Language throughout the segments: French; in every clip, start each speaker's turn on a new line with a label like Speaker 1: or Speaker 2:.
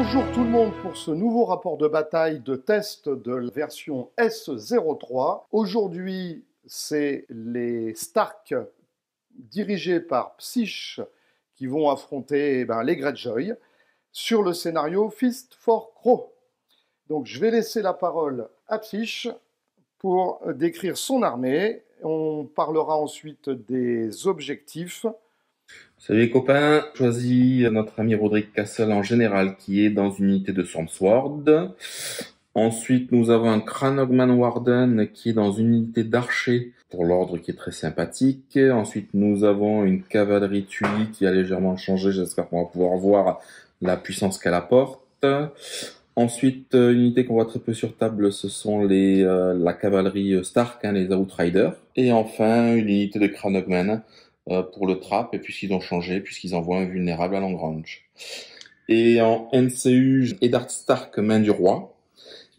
Speaker 1: Bonjour tout le monde pour ce nouveau rapport de bataille de test de la version S03. Aujourd'hui, c'est les Stark dirigés par Psyche qui vont affronter les Greyjoy sur le scénario Fist for Crow. Donc je vais laisser la parole à Psyche pour décrire son armée. On parlera ensuite des objectifs.
Speaker 2: Salut les copains, choisis notre ami Roderick Castle en général qui est dans une unité de Stormsword. Ensuite nous avons un Cranogman Warden qui est dans une unité d'archers pour l'ordre qui est très sympathique. Ensuite nous avons une cavalerie Tully qui a légèrement changé, j'espère qu'on va pouvoir voir la puissance qu'elle apporte. Ensuite une unité qu'on voit très peu sur table, ce sont la cavalerie Stark, les Outriders. Et enfin une unité de Cranogman pour le trap, et puisqu'ils ont changé, puisqu'ils envoient invulnérable à long range. Et en NCU, Eddard Stark, main du roi,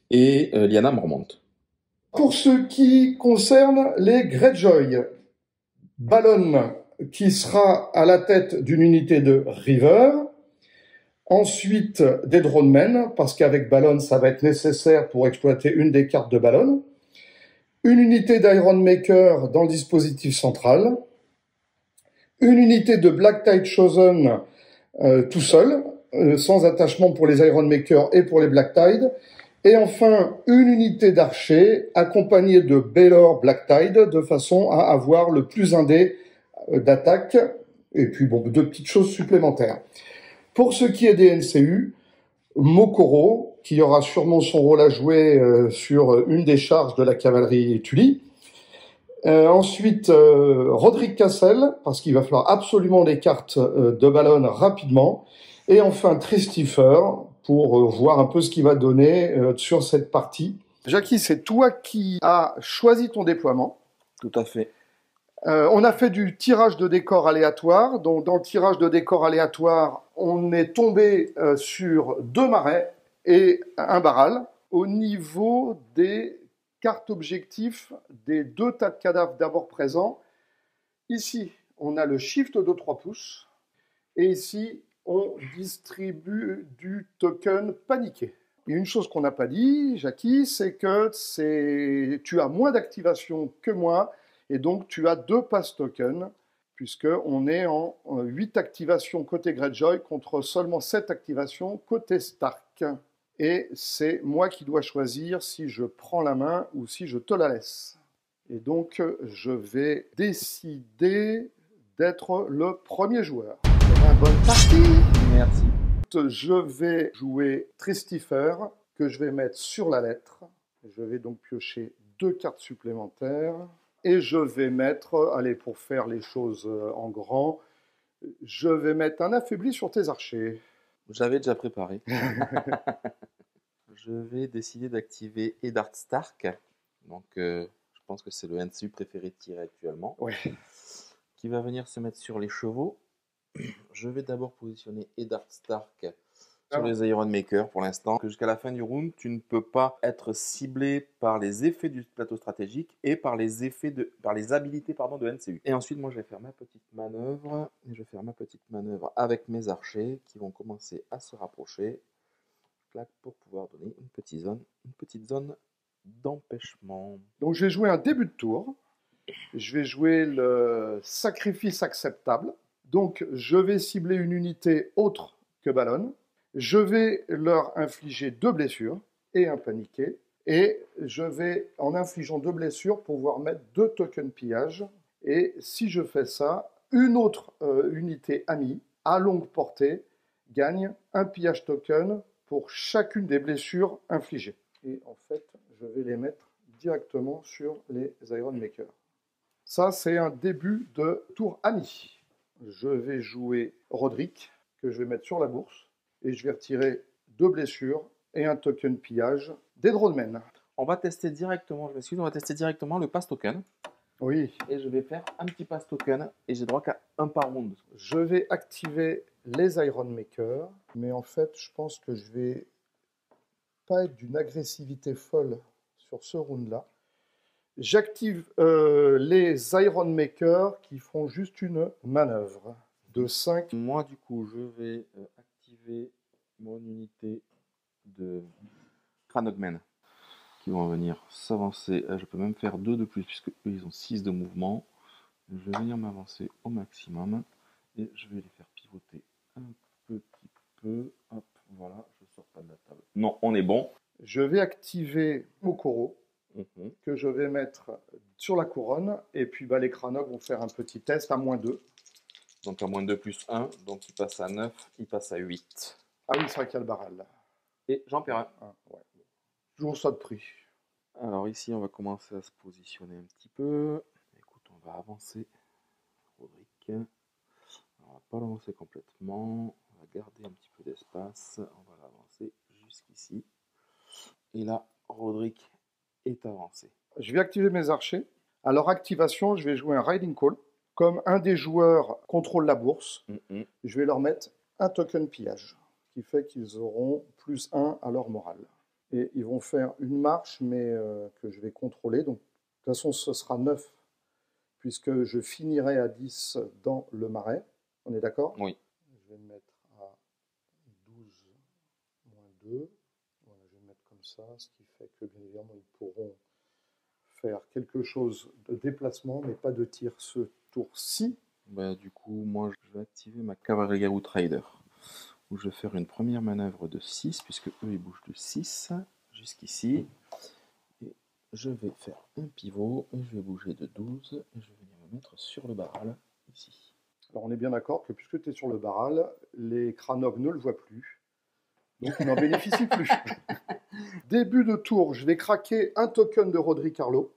Speaker 2: et Lyanna Mormont.
Speaker 1: Pour ce qui concerne les Greyjoy, Balon qui sera à la tête d'une unité de River, ensuite des Dronemen, parce qu'avec Balon, ça va être nécessaire pour exploiter une des cartes de Balon, une unité d'Iron Maker dans le dispositif central, une unité de Black Tide Chosen tout seul, sans attachement pour les Iron Maker et pour les Black Tide, et enfin une unité d'archers accompagnée de Baelor Black Tide de façon à avoir le plus indé d'attaque, et puis deux petites choses supplémentaires. Pour ce qui est des NCU, Mokoro, qui aura sûrement son rôle à jouer sur une des charges de la cavalerie Tully. Ensuite, Roderick Castle, parce qu'il va falloir absolument les cartes de Balon rapidement. Et enfin, Tristifer, pour voir un peu ce qu'il va donner sur cette partie. Jackie, c'est toi qui as choisi ton déploiement.
Speaker 2: Tout à fait.
Speaker 1: On a fait du tirage de décor aléatoire. Donc, dans le tirage de décor aléatoire, on est tombé sur 2 marais et un barral. Au niveau des carte objectif des 2 tas de cadavres d'abord présents. Ici, on a le shift de 3 pouces. Et ici, on distribue du token paniqué. Et une chose qu'on n'a pas dit, Jackie, c'est que tu as moins d'activation que moi. Et donc, tu as 2 pass tokens, puisqu'on est en 8 activations côté Greyjoy contre seulement 7 activations côté Stark. Et c'est moi qui dois choisir si je prends la main ou si je te la laisse. Et donc, je vais décider d'être le premier joueur. Bonne partie!
Speaker 2: Merci.
Speaker 1: Je vais jouer Tristifer, que je vais mettre sur la lettre. Je vais donc piocher 2 cartes supplémentaires. Et je vais mettre, allez, pour faire les choses en grand, je vais mettre un affaibli sur tes archers.
Speaker 2: J'avais déjà préparé. Je vais décider d'activer Eddard Stark. Donc, je pense que c'est le NCU préféré de tirer actuellement.
Speaker 1: Ouais.
Speaker 2: Qui va venir se mettre sur les chevaux. Je vais d'abord positionner Eddard Stark sur les Iron Maker pour l'instant. Jusqu'à la fin du round, tu ne peux pas être ciblé par les effets du plateau stratégique et par les habilités de NCU. Et ensuite, moi, je vais faire ma petite manœuvre. Et je vais faire ma petite manœuvre avec mes archers qui vont commencer à se rapprocher. Pour pouvoir donner une petite zone d'empêchement.
Speaker 1: Donc je vais jouer un début de tour. Je vais jouer le sacrifice acceptable. Donc je vais cibler une unité autre que Balon. Je vais leur infliger 2 blessures et un paniqué. Et je vais, en infligeant 2 blessures, pouvoir mettre 2 tokens pillage. Et si je fais ça, une autre unité amie à longue portée gagne un pillage token pour chacune des blessures infligées. Et en fait, je vais les mettre directement sur les Iron Maker. Ça, c'est un début de tour ami. Je vais jouer Roderick, que je vais mettre sur la bourse, et je vais retirer 2 blessures et un token pillage des Dronemen.
Speaker 2: On va tester directement, je m'excuse, on va tester directement le pass token.
Speaker 1: Oui.
Speaker 2: Et je vais faire un petit pass token, et j'ai droit qu'à 1 par round.
Speaker 1: Je vais activer les Iron Maker, mais en fait, je pense que je vais pas être d'une agressivité folle sur ce round-là. J'active les Iron Maker qui font juste une manœuvre de 5.
Speaker 2: Moi, du coup, je vais activer mon unité de Cranogmen qui vont venir s'avancer. Je peux même faire 2 de plus puisque eux ils ont 6 de mouvement. Je vais venir m'avancer au maximum et je vais les faire pivoter un petit peu. Hop, voilà, je sors pas de la table. Non, on est bon.
Speaker 1: Je vais activer Mokoro,
Speaker 2: Mhm.
Speaker 1: que je vais mettre sur la couronne, et puis bah, les Kranog vont faire un petit test à -2.
Speaker 2: Donc à -2 plus 1, donc il passe à 9, il passe à 8.
Speaker 1: Ah oui, c'est vrai qu'il y a le barrel.
Speaker 2: Et j'en perds un.
Speaker 1: Ah, ouais. Toujours ça de prix.
Speaker 2: Alors ici, on va commencer à se positionner un petit peu. Écoute, on va avancer. Roderick. On va pas l'avancer complètement. On va garder un petit peu d'espace. On va l'avancer jusqu'ici. Et là, Roderick est avancé.
Speaker 1: Je vais activer mes archers. À leur activation, je vais jouer un Riding Call. Comme un des joueurs contrôle la bourse, je vais leur mettre un token pillage, qui fait qu'ils auront +1 à leur morale. Et ils vont faire une marche, mais que je vais contrôler. Donc, de toute façon, ce sera 9, puisque je finirai à 10 dans le marais. On est d'accord?
Speaker 2: Oui.
Speaker 1: Je vais me mettre à 12 -2. Voilà, je vais me mettre comme ça, ce qui fait que, bien évidemment, ils pourront faire quelque chose de déplacement, mais pas de tir ce tour-ci.
Speaker 2: Bah, du coup, moi, je vais activer ma cavalerie Outrider, où je vais faire une première manœuvre de 6, puisque eux, ils bougent de 6 jusqu'ici. Et je vais faire un pivot, et je vais bouger de 12, et je vais venir me mettre sur le barral, ici.
Speaker 1: Alors, on est bien d'accord que puisque tu es sur le barral, les Kranog ne le voient plus. Donc, ils n'en bénéficient plus. Début de tour, je vais craquer un token de Roderick Carlo.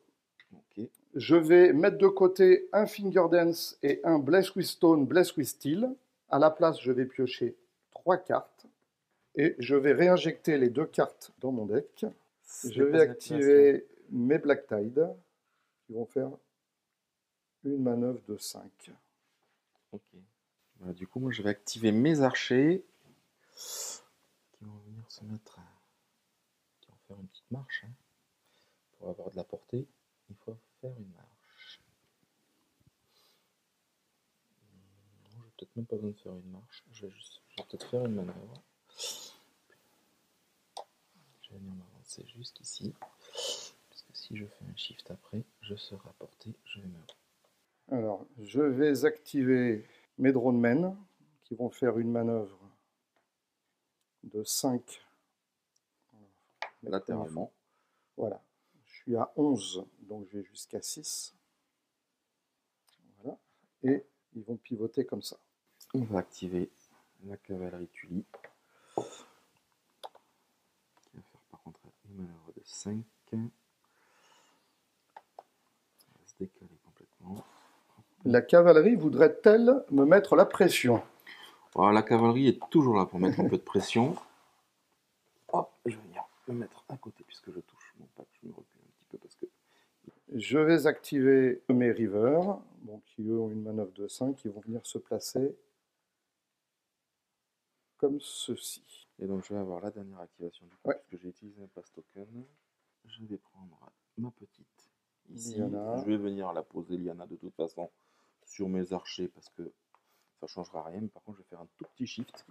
Speaker 2: Ok.
Speaker 1: Je vais mettre de côté un Finger Dance et un Bless with Stone, Bless with Steel. À la place, je vais piocher 3 cartes. Et je vais réinjecter les 2 cartes dans mon deck. Je vais activer mes Black Tide, qui vont faire une manœuvre de 5.
Speaker 2: Ok. Bah, du coup, moi, je vais activer mes archers, qui vont venir se mettre, qui vont faire une petite marche, hein. Pour avoir de la portée, il faut faire une marche. Non, je vais peut-être même pas besoin de faire une marche. Je vais peut-être faire une manœuvre. Je vais venir m'avancer jusqu'ici. Parce que si je fais un shift après, je serai à portée, je vais me...
Speaker 1: Alors, je vais activer mes drone men, qui vont faire une manœuvre de 5.
Speaker 2: latéralement.
Speaker 1: Voilà. Je suis à 11, donc je vais jusqu'à 6. Voilà. Et ils vont pivoter comme ça.
Speaker 2: On va activer la cavalerie Tully, qui va faire par contre une manœuvre de 5. On va se décaler complètement.
Speaker 1: La cavalerie voudrait-elle me mettre la pression?
Speaker 2: Alors, la cavalerie est toujours là pour mettre un peu de pression. Hop, je vais venir me mettre à côté puisque je touche mon pack. Je me recule un petit peu parce que...
Speaker 1: Je vais activer mes rivers, bon, qui eux ont une manœuvre de 5, qui vont venir se placer comme ceci.
Speaker 2: Et donc je vais avoir la dernière activation du coup, puisque j'ai utilisé un pass token. Je vais prendre ma petite ici.
Speaker 1: Liana.
Speaker 2: Je vais venir la poser Liana de toute façon sur mes archers parce que ça changera rien. Mais par contre, je vais faire un tout petit shift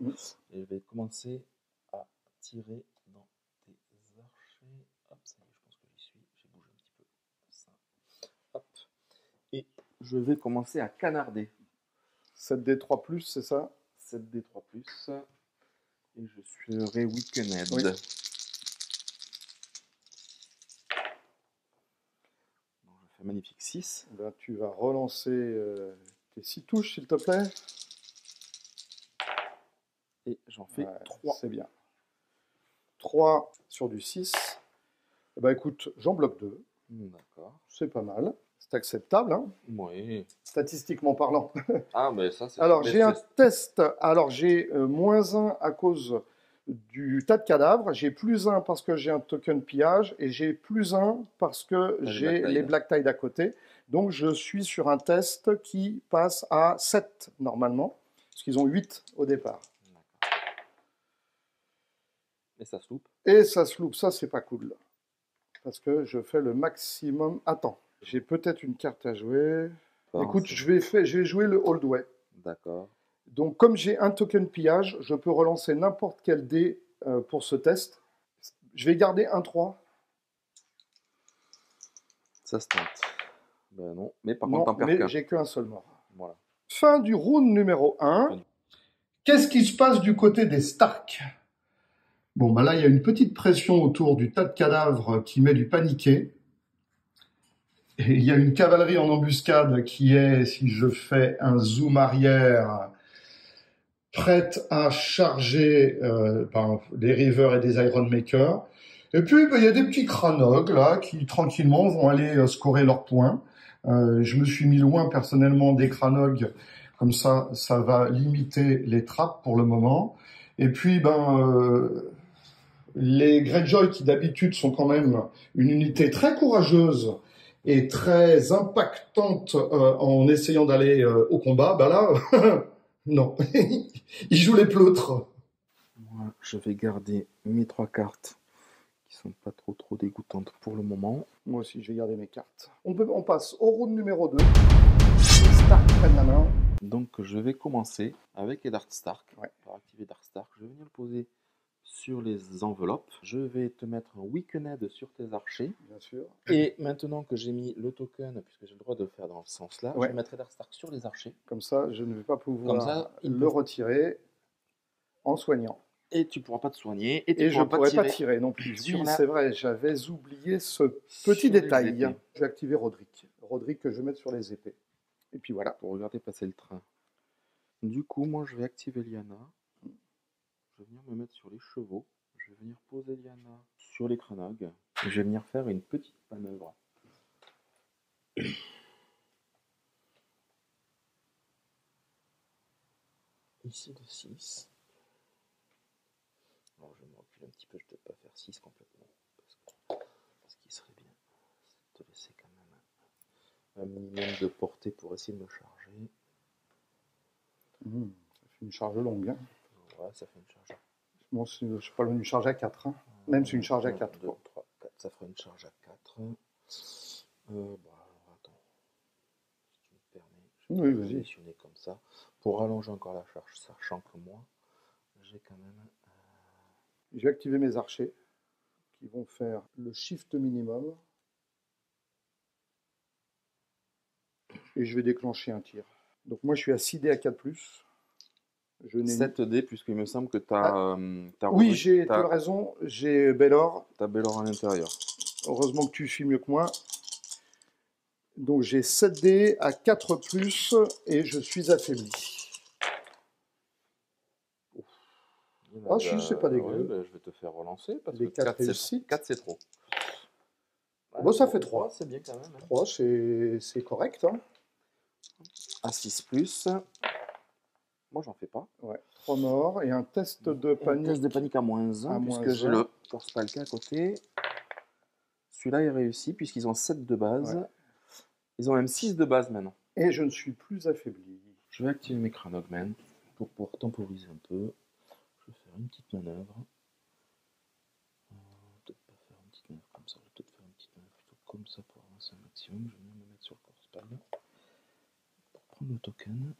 Speaker 2: et je vais commencer à tirer dans tes archers. Hop, ça y est, je pense que j'y suis. J'ai bougé un petit peu. Ça. Hop. Et je vais commencer à canarder.
Speaker 1: 7D3+, c'est ça?
Speaker 2: 7D3+. Et je serai Weakened.
Speaker 1: Oui.
Speaker 2: Donc je fais magnifique 6.
Speaker 1: Ben, tu vas relancer tes 6 touches, s'il te plaît.
Speaker 2: Et j'en fais 3.
Speaker 1: C'est bien. 3 sur du 6. Eh ben, écoute, j'en bloque 2.
Speaker 2: D'accord.
Speaker 1: C'est pas mal. C'est acceptable, hein,
Speaker 2: Oui.
Speaker 1: statistiquement parlant.
Speaker 2: Ah, ben ça, c'est...
Speaker 1: Alors, j'ai un test. Alors, j'ai -1 à cause du tas de cadavres. J'ai +1 parce que j'ai un token pillage. Et j'ai +1 parce que j'ai les Black Tide à côté. Donc, je suis sur un test qui passe à 7 normalement. Parce qu'ils ont 8 au départ.
Speaker 2: Et ça se loupe.
Speaker 1: Et ça se loupe. Ça, c'est pas cool. Parce que je fais le maximum. Attends, j'ai peut-être une carte à jouer. Écoute, je vais jouer le Old Way.
Speaker 2: D'accord.
Speaker 1: Donc, comme j'ai un token pillage, je peux relancer n'importe quel dé pour ce test. Je vais garder un 3.
Speaker 2: Ça se tente. Ben non, mais par
Speaker 1: Non,
Speaker 2: contre, t'en perds
Speaker 1: mais
Speaker 2: qu'un.
Speaker 1: j'ai qu'un seul mort.
Speaker 2: Voilà.
Speaker 1: Fin du round numéro 1. Qu'est-ce qui se passe du côté des Stark? Bon, bah là, il y a une petite pression autour du tas de cadavres qui met du paniqué. Et il y a une cavalerie en embuscade qui est, si je fais un zoom arrière, prête à charger des Reavers et des Iron Makers. Et puis, il y a des petits Cranog, là, qui, tranquillement, vont aller scorer leurs points. Je me suis mis loin, personnellement, des Cranog. Comme ça va limiter les trappes pour le moment. Et puis, les Greyjoy, qui d'habitude sont quand même une unité très courageuse et très impactante en essayant d'aller au combat, bah là, non. Ils jouent les pleutres.
Speaker 2: Moi, je vais garder mes 3 cartes qui sont pas trop dégoûtantes pour le moment.
Speaker 1: Moi aussi, je vais garder mes cartes. On passe au round numéro 2. Les Stark prennent la main.
Speaker 2: Donc, je vais commencer avec les Dark Stark.
Speaker 1: Ouais.
Speaker 2: Pour activer Dark Stark, je vais venir le poser sur les enveloppes. Je vais te mettre un Weakened sur tes archers.
Speaker 1: Bien sûr.
Speaker 2: Et maintenant que j'ai mis le token, puisque j'ai le droit de le faire dans ce sens-là,
Speaker 1: Ouais.
Speaker 2: je mettrai Dark Stark sur les archers.
Speaker 1: Comme ça, je ne vais pas pouvoir
Speaker 2: ça,
Speaker 1: le retirer en soignant.
Speaker 2: Et tu pourras pas te soigner.
Speaker 1: Et je ne pourrais pas tirer non plus. Oui, c'est vrai, j'avais oublié ce petit détail. Je vais activer Roderick. Roderick que je vais mettre sur les épées. Et puis voilà.
Speaker 2: Pour regarder passer le train. Du coup, moi, je vais activer Lyanna. Je vais venir me mettre sur les chevaux. Je vais venir poser Lyanna sur les Cranog. Et je vais venir faire une petite manœuvre. Ici de 6. Alors, je vais me reculer un petit peu. Je ne vais peut-être pas faire 6 complètement. Parce qu'il serait bien de te laisser quand même un minimum de portée pour essayer de me charger.
Speaker 1: Ça fait une charge longue. Hein.
Speaker 2: Ouais, ça fait une charge.
Speaker 1: Bon, je suis pas loin d'une charge à 4. Hein. Même si une charge à 4.
Speaker 2: 2, 3, 4. Ça fera une charge à 4. Alors, attends. Si tu me permets, je vais me positionner comme ça. Pour rallonger encore la charge, sachant que moi, j'ai quand même...
Speaker 1: Je vais activer mes archers qui vont faire le shift minimum. Et je vais déclencher un tir. Donc moi, je suis à 6D à 4+. Je
Speaker 2: 7D, puisqu'il me semble que tu as...
Speaker 1: oui, tu as raison, j'ai Baelor.
Speaker 2: Tu as Baelor à l'intérieur.
Speaker 1: Heureusement que tu suis mieux que moi. Donc j'ai 7D à 4+, et je suis affaibli. Ah si, c'est pas dégueu.
Speaker 2: Ouais, je vais te faire relancer, parce
Speaker 1: les
Speaker 2: que 4 c'est trop.
Speaker 1: Bon, ça fait 3.
Speaker 2: C'est bien quand même. Hein.
Speaker 1: 3, c'est correct. Hein.
Speaker 2: À 6+. Moi, j'en fais pas.
Speaker 1: Ouais, 3 morts et un test de panique.
Speaker 2: Un test de panique à -1, puisque j'ai le Force Palka à côté. Celui-là est réussi, puisqu'ils ont 7 de base. Ouais. Ils ont même 6 de base maintenant.
Speaker 1: Et je ne suis plus affaibli.
Speaker 2: Je vais activer mes Cranogmen pour pouvoir temporiser un peu. Je vais faire une petite manœuvre. Peut-être pas faire une petite manœuvre comme ça. Je vais peut-être faire une petite manœuvre plutôt comme ça pour avancer un maximum. Je vais venir me mettre sur le Force Palka pour prendre le token.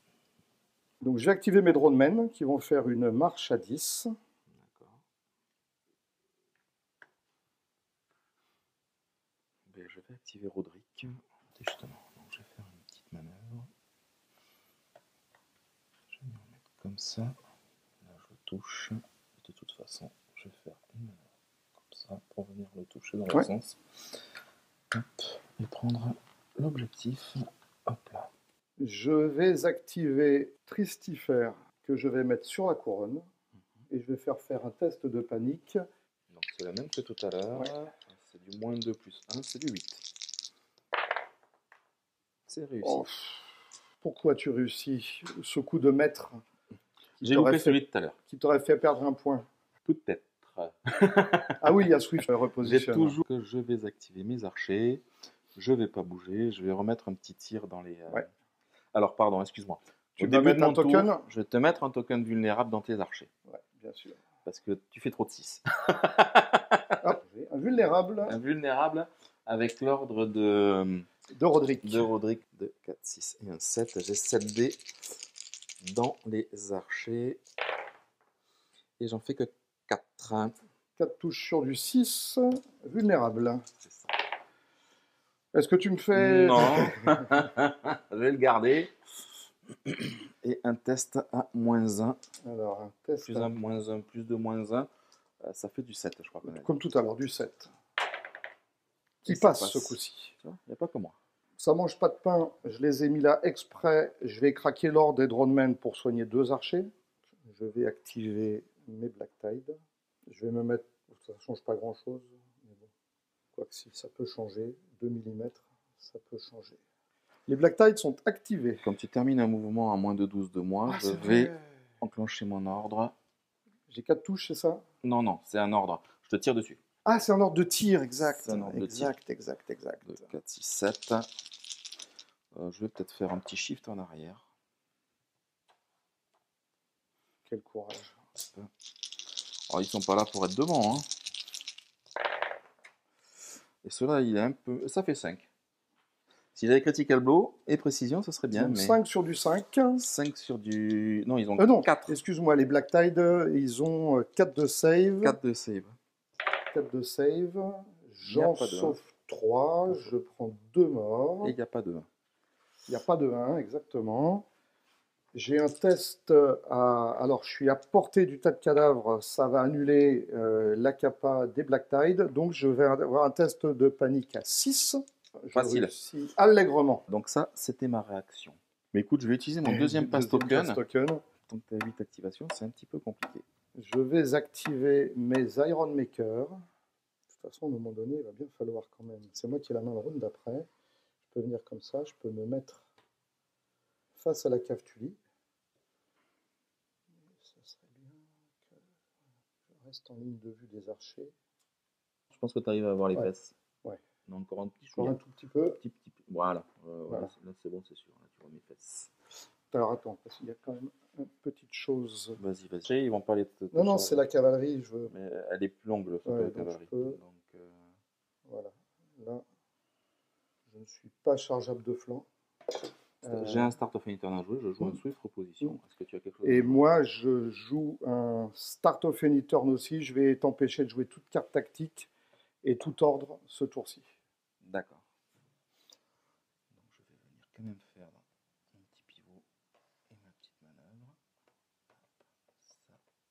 Speaker 1: Donc je vais activer mes dronemen qui vont faire une marche à 10.
Speaker 2: D'accord. Ben, je vais activer Roderick. Justement, donc je vais faire une petite manœuvre. Je vais me mettre comme ça. Là je touche. De toute façon, je vais faire une manœuvre comme ça pour venir le toucher dans le sens. Hop, et prendre l'objectif. Hop là.
Speaker 1: Je vais activer Tristifer que je vais mettre sur la couronne et je vais faire un test de panique.
Speaker 2: Donc c'est la même que tout à l'heure. Ouais. C'est du -2 + 1, c'est du 8. C'est réussi.
Speaker 1: Oh, pourquoi tu réussis ce coup de maître?
Speaker 2: J'ai loupé celui de tout à l'heure.
Speaker 1: Qui t'aurait fait perdre un point.
Speaker 2: Peut-être.
Speaker 1: Ah oui, il y a Swift reposition.
Speaker 2: J'ai toujours que je vais activer mes archers. Je vais pas bouger. Je vais remettre un petit tir dans les...
Speaker 1: Ouais.
Speaker 2: Alors, pardon, excuse-moi.
Speaker 1: Tu vas mettre un token
Speaker 2: tour, je vais te mettre un token vulnérable dans tes archers.
Speaker 1: Ouais, bien sûr.
Speaker 2: Parce que tu fais trop de 6.
Speaker 1: Hop, un vulnérable.
Speaker 2: Un vulnérable avec l'ordre de
Speaker 1: Roderick.
Speaker 2: De Roderick de 4, 6 et un 7. J'ai 7 dés dans les archers. Et j'en fais que 4.
Speaker 1: 4 touches sur du 6, vulnérable.
Speaker 2: C'est ça.
Speaker 1: Est-ce que tu me fais...
Speaker 2: Non, je vais le garder. Et un test à -1.
Speaker 1: Alors, un test.
Speaker 2: Plus 1, -1, plus 2, -1. Ça fait du 7, je crois.
Speaker 1: Comme tout à l'heure, du 7. Qui
Speaker 2: Et ça
Speaker 1: passe ce coup-ci.
Speaker 2: Il n'y a pas que moi.
Speaker 1: Ça mange pas de pain. Je les ai mis là exprès. Je vais craquer l'ordre des dronemen pour soigner 2 archers. Je vais activer mes Black Tide. Je vais me mettre... Ça ne change pas grand-chose. Mais bon. Quoique si, ça peut changer. 2 mm, ça peut changer. Les Black Tide sont activés.
Speaker 2: Comme tu termines un mouvement à moins de 12 de moi, je vais enclencher mon ordre.
Speaker 1: J'ai 4 touches, c'est ça?
Speaker 2: Non, non, c'est un ordre. Je te tire dessus.
Speaker 1: Ah, c'est un ordre de tir, exact.
Speaker 2: C'est un ordre de
Speaker 1: exact,
Speaker 2: tir.
Speaker 1: exact, exact.
Speaker 2: 2, 4, 6, 7. Je vais peut-être faire un petit shift en arrière.
Speaker 1: Quel courage.
Speaker 2: Alors, ils sont pas là pour être devant. Hein. Et cela, il est un peu... Ça fait 5. S'il avait critical blow et précision, ça serait bien.
Speaker 1: Donc
Speaker 2: mais
Speaker 1: 5 sur du 5.
Speaker 2: 5 sur du... Non, ils ont
Speaker 1: non,
Speaker 2: 4.
Speaker 1: excuse-moi, les Black Tide, ils ont 4 de save.
Speaker 2: 4 de save.
Speaker 1: 4 de save.
Speaker 2: Y a
Speaker 1: J'en
Speaker 2: pas de
Speaker 1: sauve 3. Je prends 2 morts.
Speaker 2: Et il n'y a pas de 1.
Speaker 1: Il n'y a pas de 1, exactement. J'ai un test à... Alors, je suis à portée du tas de cadavres. Ça va annuler la capa des Black Tide. Donc, je vais avoir un test de panique à 6.
Speaker 2: Facile.
Speaker 1: Réussis allègrement.
Speaker 2: Donc ça, c'était ma réaction. Mais écoute, je vais utiliser mon deuxième pass token. Donc tu as 8 activations, c'est un petit peu compliqué.
Speaker 1: Je vais activer mes Iron Maker. De toute façon, à un moment donné, il va bien falloir quand même. C'est moi qui ai la main le round d'après. Je peux venir comme ça, je peux me mettre face à la cave Tully. Ça serait bien que je reste en ligne de vue des archers.
Speaker 2: Je pense que tu arrives à avoir les fesses.
Speaker 1: Ouais.
Speaker 2: Non, encore un petit
Speaker 1: Encore un tout petit peu.
Speaker 2: Voilà.
Speaker 1: Voilà.
Speaker 2: Là, c'est bon, c'est sûr. Là, tu vois mes fesses.
Speaker 1: Alors attends, parce qu'il y a quand même une petite chose.
Speaker 2: Vas-y, vas-y. Ils vont parler de
Speaker 1: Non, non, c'est la cavalerie. Je veux...
Speaker 2: Mais elle est plus longue, la cavalerie. Donc,
Speaker 1: voilà. Là, je ne suis pas chargeable de flanc.
Speaker 2: J'ai un Start of Anyturn à jouer, je joue un Swift Reposition. Est-ce que tu as quelque chose?
Speaker 1: Et moi, je joue un Start of Anyturn aussi. Je vais t'empêcher de jouer toute carte tactique et tout ordre ce tour-ci.
Speaker 2: D'accord. Donc je vais venir quand même faire mon petit pivot et ma petite manœuvre. Ça,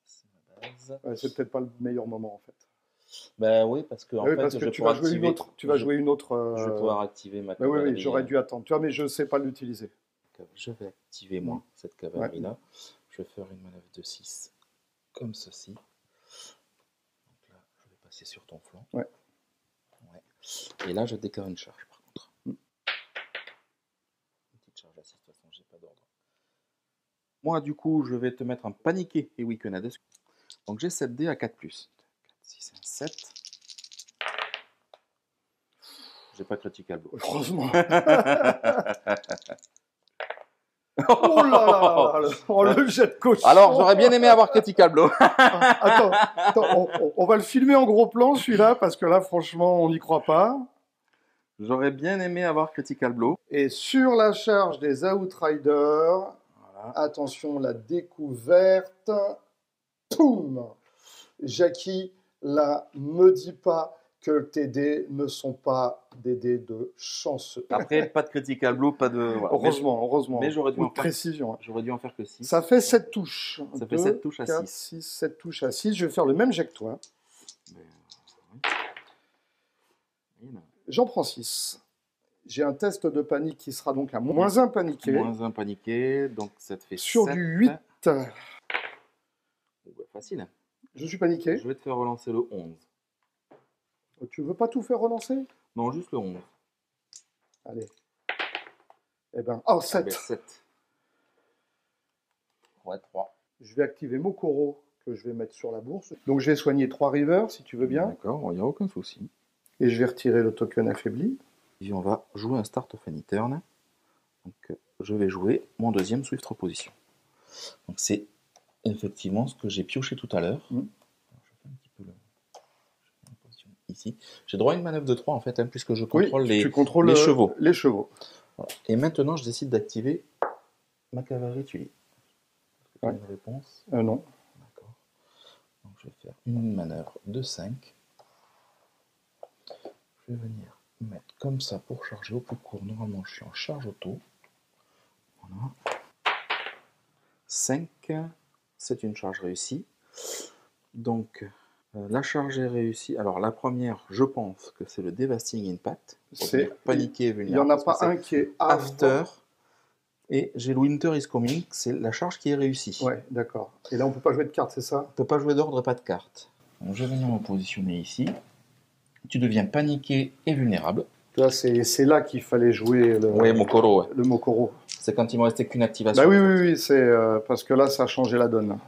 Speaker 2: c'est ma base.
Speaker 1: Ouais, c'est peut-être pas le meilleur moment en fait.
Speaker 2: Ben oui, parce que en fait,
Speaker 1: parce que tu vas jouer une autre. Tu vas jouer une autre.
Speaker 2: Je vais pouvoir activer ma
Speaker 1: cavalerie.
Speaker 2: cavalerie.
Speaker 1: Oui, j'aurais dû attendre. Tu vois, mais je ne sais pas l'utiliser.
Speaker 2: Je vais activer moi cette cavalerie-là. Je vais faire une manœuvre de 6 comme ceci. Donc là, je vais passer sur ton flanc.
Speaker 1: Ouais.
Speaker 2: Et là, je déclare une charge par contre. Une petite charge à 6, de toute façon, j'ai pas d'ordre. Moi, du coup, je vais te mettre un paniqué et Weakened. Donc j'ai 7 dés à 4+. 4, 6, 1, 7. J'ai pas critical blow.
Speaker 1: Heureusement. Oh là là, oh, le jet de cochon.
Speaker 2: Alors, j'aurais bien aimé avoir critical blow.
Speaker 1: Attends, on va le filmer en gros plan celui-là parce que là, franchement, on n'y croit pas.
Speaker 2: J'aurais bien aimé avoir critical blow.
Speaker 1: Et sur la charge des Outriders, voilà. Attention, la découverte. Poum. Jackie, là, me dis pas que tes dés ne sont pas des dés de chanceux.
Speaker 2: Après, pas de critical blow, pas de... Voilà.
Speaker 1: Heureusement.
Speaker 2: Mais j'aurais dû en faire...
Speaker 1: précision.
Speaker 2: J'aurais dû en faire que 6.
Speaker 1: Ça fait 7 touches.
Speaker 2: Ça fait 7 touches à
Speaker 1: 4,
Speaker 2: 6.
Speaker 1: 7 touches à 6. Je vais faire le même jet que toi. J'en prends 6. J'ai un test de panique qui sera donc à -1 paniqué.
Speaker 2: -1 paniqué, donc ça te fait
Speaker 1: sur
Speaker 2: 7.
Speaker 1: Du 8.
Speaker 2: Facile.
Speaker 1: Je suis paniqué.
Speaker 2: Je vais te faire relancer le 11.
Speaker 1: Tu veux pas tout faire relancer?
Speaker 2: Non, juste le 11.
Speaker 1: Allez. Eh ben, oh, 7.
Speaker 2: 7. Ouais, 3.
Speaker 1: Je vais activer Mokoro, que je vais mettre sur la bourse. Donc, je vais soigner 3 rivers, si tu veux bien.
Speaker 2: D'accord, il n'y a aucun souci.
Speaker 1: Et je vais retirer le token affaibli.
Speaker 2: Et on va jouer un Start of Any Turn. Donc, je vais jouer mon deuxième Swift Reposition. Donc, c'est effectivement ce que j'ai pioché tout à l'heure. Je fais un petit peu la position ici. J'ai droit à une manœuvre de 3 en fait, hein, puisque je contrôle les chevaux.
Speaker 1: Les chevaux.
Speaker 2: Voilà. Et maintenant, je décide d'activer ma cavalerie Tully. tu as
Speaker 1: Ouais.
Speaker 2: une réponse?
Speaker 1: Non.
Speaker 2: D'accord. Donc je vais faire une manœuvre de 5. Je vais venir mettre comme ça pour charger au plus court. Normalement, je suis en charge auto. Voilà. 5, c'est une charge réussie. Donc, la charge est réussie. Alors, la première, je pense que c'est le Devastating Impact.
Speaker 1: C'est
Speaker 2: paniqué et
Speaker 1: il n'y
Speaker 2: vulnérable.
Speaker 1: en a pas un qui est
Speaker 2: After. Et j'ai le Winter is Coming, c'est la charge qui est réussie.
Speaker 1: Ouais, d'accord. Et là, on peut pas jouer de cartes, c'est ça?
Speaker 2: On ne peut pas jouer d'ordre, pas de carte. Donc, je vais venir me positionner ici. Tu deviens paniqué et vulnérable.
Speaker 1: Là, c'est là qu'il fallait jouer
Speaker 2: Oui, Mokoro. Ouais.
Speaker 1: le Mokoro.
Speaker 2: C'est quand il me restait qu'une activation.
Speaker 1: Bah oui, oui, oui, c'est parce que là, ça a changé la donne.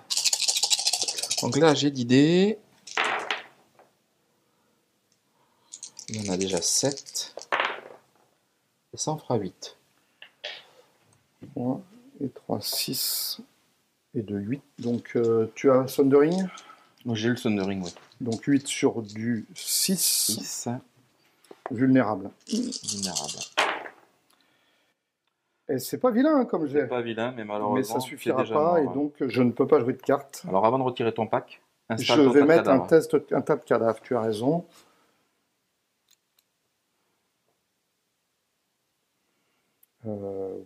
Speaker 2: Donc là, j'ai d'idées. Il y en a déjà 7. Et ça en fera 8.
Speaker 1: 1 et 3, 6 et 2, 8. Donc, tu as Sundering.
Speaker 2: Moi, j'ai le Sundering, oui.
Speaker 1: Donc, 8 sur du 6.
Speaker 2: 6.
Speaker 1: Vulnérable.
Speaker 2: Vulnérable.
Speaker 1: Et c'est pas vilain hein, comme
Speaker 2: C'est
Speaker 1: j'ai.
Speaker 2: pas vilain, mais malheureusement,
Speaker 1: Mais ça
Speaker 2: c'est
Speaker 1: suffira
Speaker 2: déjà
Speaker 1: pas et
Speaker 2: mort.
Speaker 1: donc je ne peux pas jouer de cartes.
Speaker 2: Alors, avant de retirer ton pack, installe
Speaker 1: Je
Speaker 2: ton
Speaker 1: vais
Speaker 2: tas de
Speaker 1: mettre
Speaker 2: cadavres.
Speaker 1: un tas de cadavres, tu as raison.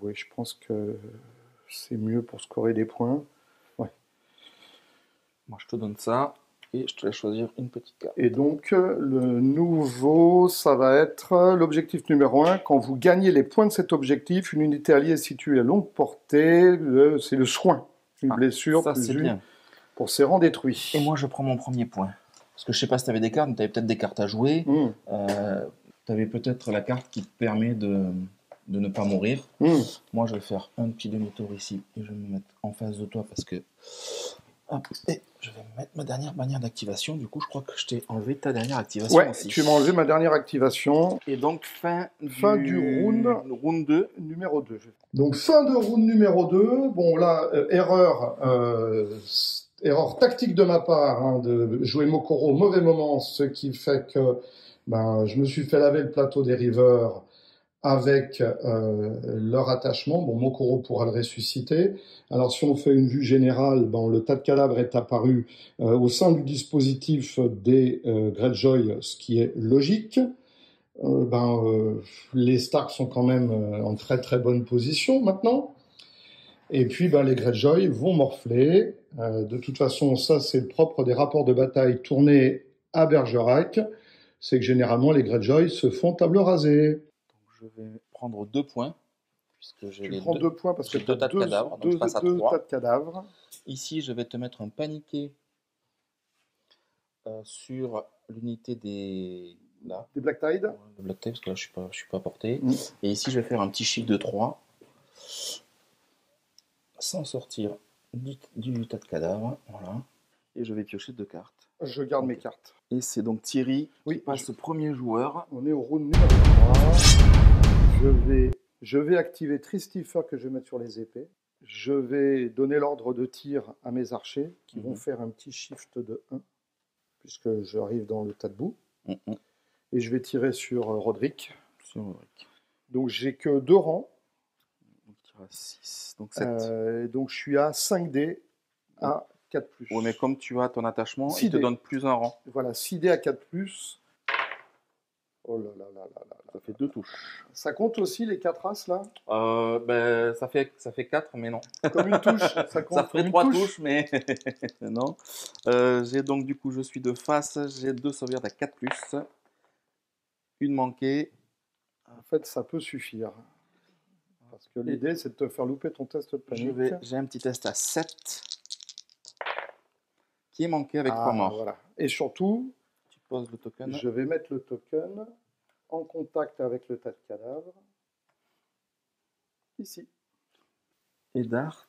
Speaker 1: Oui, je pense que c'est mieux pour scorer des points. Ouais.
Speaker 2: Moi, je te donne ça et je te laisse choisir une petite carte.
Speaker 1: Et donc, le nouveau, ça va être l'objectif numéro 1. Quand vous gagnez les points de cet objectif, une unité alliée est située à longue portée. C'est le soin. Une blessure
Speaker 2: ça,
Speaker 1: plus
Speaker 2: c'est
Speaker 1: une
Speaker 2: bien.
Speaker 1: pour ses rangs détruits.
Speaker 2: Et moi, je prends mon premier point. Parce que je sais pas si tu avais des cartes, mais tu avais peut-être des cartes à jouer. Tu avais peut-être la carte qui te permet de ne pas mourir. Moi, je vais faire un petit demi-tour ici et je vais me mettre en face de toi parce que... Hop, et je vais mettre ma dernière bannière d'activation. Du coup, je crois que je t'ai enlevé ta dernière activation
Speaker 1: Ouais,
Speaker 2: aussi.
Speaker 1: tu m'as enlevé ma dernière activation.
Speaker 2: Et donc, fin
Speaker 1: du
Speaker 2: round 2.
Speaker 1: Numéro 2. Donc, fin de round numéro 2. Bon, là, erreur tactique de ma part hein, de jouer Mokoro au mauvais moment, ce qui fait que je me suis fait laver le plateau des rivers avec leur attachement. Bon, Mokoro pourra le ressusciter. Alors, si on fait une vue générale, le tas de cadavres est apparu au sein du dispositif des Greyjoy, ce qui est logique. Les Stark sont quand même en très très bonne position maintenant. Et puis, les Greyjoy vont morfler. De toute façon, ça, c'est le propre des rapports de bataille tournés à Bergerac. C'est que généralement, les Greyjoy se font table rasée.
Speaker 2: Donc, je vais prendre 2 points. Puisque j'ai
Speaker 1: Tu prends 2 points parce que tu as
Speaker 2: tas de cadavres. Donc, je passe à 3.
Speaker 1: tas de cadavres.
Speaker 2: Ici, je vais te mettre un paniqué sur l'unité des... Là.
Speaker 1: Des Black Tide.
Speaker 2: Le Black Tide, parce que là, je suis pas porté. Et ici, je vais faire un petit chiffre de 3. Sans sortir du tas de cadavres. Voilà. Et je vais piocher 2 cartes.
Speaker 1: Je garde mes cartes.
Speaker 2: Et c'est donc Thierry qui passe premier joueur.
Speaker 1: On est au round numéro 3. Je vais activer Tristifer que je vais mettre sur les épées. Je vais donner l'ordre de tir à mes archers qui vont faire un petit shift de 1 puisque j'arrive dans le tas de boue. Et je vais tirer sur Roderick. Donc j'ai que 2 rangs.
Speaker 2: Donc tu as 6, donc 7.
Speaker 1: Donc je suis à 5 dés à 4+.
Speaker 2: Oui, mais comme tu as ton attachement, il te donne plus un rang.
Speaker 1: Voilà, 6 dés à 4+. Oh là là là là là.
Speaker 2: Ça fait 2 touches.
Speaker 1: Ça compte aussi les 4 as là
Speaker 2: ça fait 4, mais non.
Speaker 1: Comme une touche. Ça compte
Speaker 2: ça ferait
Speaker 1: comme
Speaker 2: 3
Speaker 1: une
Speaker 2: touches, mais non. J'ai donc du coup, je suis de face. J'ai 2 sauvegardes à 4+. Une manquée.
Speaker 1: En fait, ça peut suffire. Parce que l'idée, c'est de te faire louper ton test de panique.
Speaker 2: J'ai un petit test à 7 qui est manqué avec 3 morts.
Speaker 1: Voilà. Et surtout,
Speaker 2: tu poses le token.
Speaker 1: Je vais mettre le token en contact avec le tas de cadavres. Ici.
Speaker 2: Et Dart,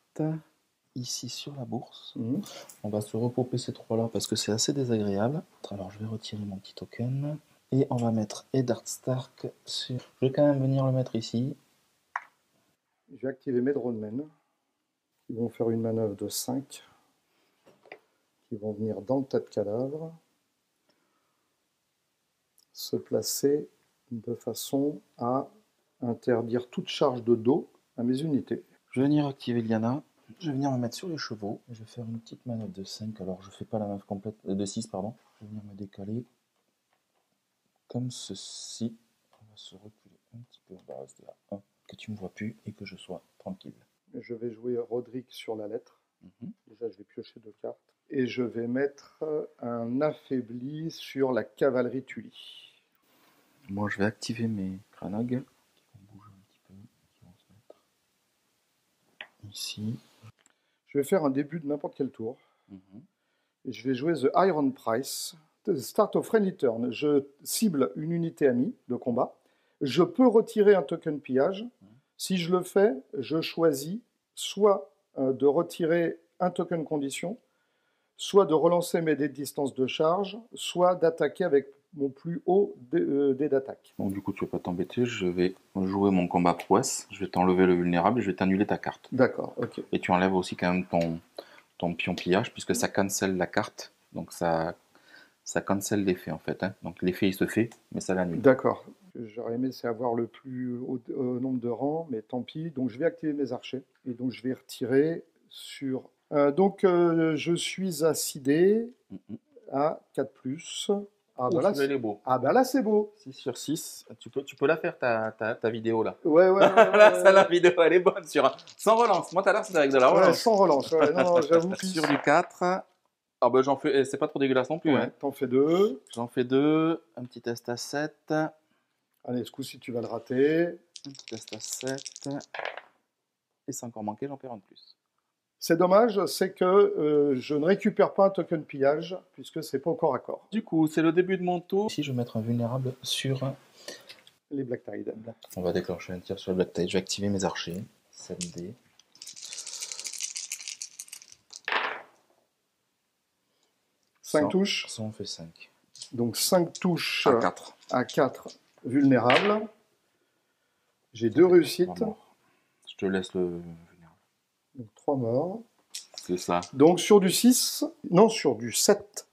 Speaker 2: ici sur la bourse. On va se repoper ces 3-là parce que c'est assez désagréable. Alors, je vais retirer mon petit token. Et on va mettre Eddard Stark sur... Je vais quand même venir le mettre ici.
Speaker 1: Je vais activer mes dronemen qui vont faire une manœuvre de 5 qui vont venir dans le tas de cadavres se placer de façon à interdire toute charge de dos à mes unités.
Speaker 2: Je vais venir activer Liana. Je vais venir me mettre sur les chevaux. Je vais faire une petite manœuvre de 5. Alors, je fais pas la manœuvre complète de 6, pardon. Je vais venir me décaler comme ceci. On va se reculer un petit peu. On va rester à 1. Que tu me vois plus et que je sois tranquille.
Speaker 1: Je vais jouer Roderick sur la lettre.
Speaker 2: Mhm.
Speaker 1: Déjà, je vais piocher 2 cartes. Et je vais mettre un affaibli sur la cavalerie Tully.
Speaker 2: Moi, je vais activer mes Cranog qui vont bouger un petit peu, qui vont se mettre ici.
Speaker 1: Je vais faire un début de n'importe quel tour.
Speaker 2: Mhm.
Speaker 1: Et je vais jouer The Iron Price. Start of friendly turn. Je cible une unité amie de combat. Je peux retirer un token pillage. Si je le fais, je choisis soit de retirer un token condition, soit de relancer mes dés de distance de charge, soit d'attaquer avec mon plus haut dé d'attaque.
Speaker 2: Donc du coup, tu ne vas pas t'embêter, je vais jouer mon combat prouesse, je vais t'enlever le vulnérable et je vais t'annuler ta carte.
Speaker 1: D'accord, ok.
Speaker 2: Et tu enlèves aussi quand même ton pion pillage, puisque ça cancelle la carte, donc ça cancelle l'effet en fait. Hein. Donc l'effet il se fait, mais ça l'annule.
Speaker 1: D'accord. J'aurais aimé c'est avoir le plus haut nombre de rangs, mais tant pis. Donc je vais activer mes archers. Et donc je vais retirer sur... je suis à 6 dés, à 4+. Ah bah là,
Speaker 2: il est beau.
Speaker 1: Ah bah là c'est beau.
Speaker 2: 6 sur 6, tu peux la faire ta vidéo là.
Speaker 1: Ouais.
Speaker 2: Là, la vidéo elle est bonne sans relance. Moi tout à l'heure c'était avec de la relance.
Speaker 1: Ouais, sans relance. Ouais, non, j'avoue.
Speaker 2: Sur du 4. Ah bah j'en fais, c'est pas trop dégueulasse non plus.
Speaker 1: Ouais,
Speaker 2: hein.
Speaker 1: t'en fais 2.
Speaker 2: J'en fais 2, un petit test à 7.
Speaker 1: Allez, ce coup-ci tu vas le rater.
Speaker 2: Un petit test à 7. Et c'est encore manqué, j'en perds un de plus.
Speaker 1: C'est dommage, c'est que je ne récupère pas un token pillage, puisque c'est pas encore accord.
Speaker 2: Du coup, c'est le début de mon tour. Ici, je vais mettre un vulnérable sur
Speaker 1: les Black Tide.
Speaker 2: On va déclencher un tir sur le Black Tide. Je vais activer mes archers. 7D.
Speaker 1: Cinq touches.
Speaker 2: Ça, on fait 5.
Speaker 1: Donc 5 touches
Speaker 2: à 4.
Speaker 1: À 4 vulnérables. J'ai 2 réussites.
Speaker 2: Je te laisse le vulnérable.
Speaker 1: Donc 3 morts.
Speaker 2: C'est ça.
Speaker 1: Donc sur du 6, non, sur du 7.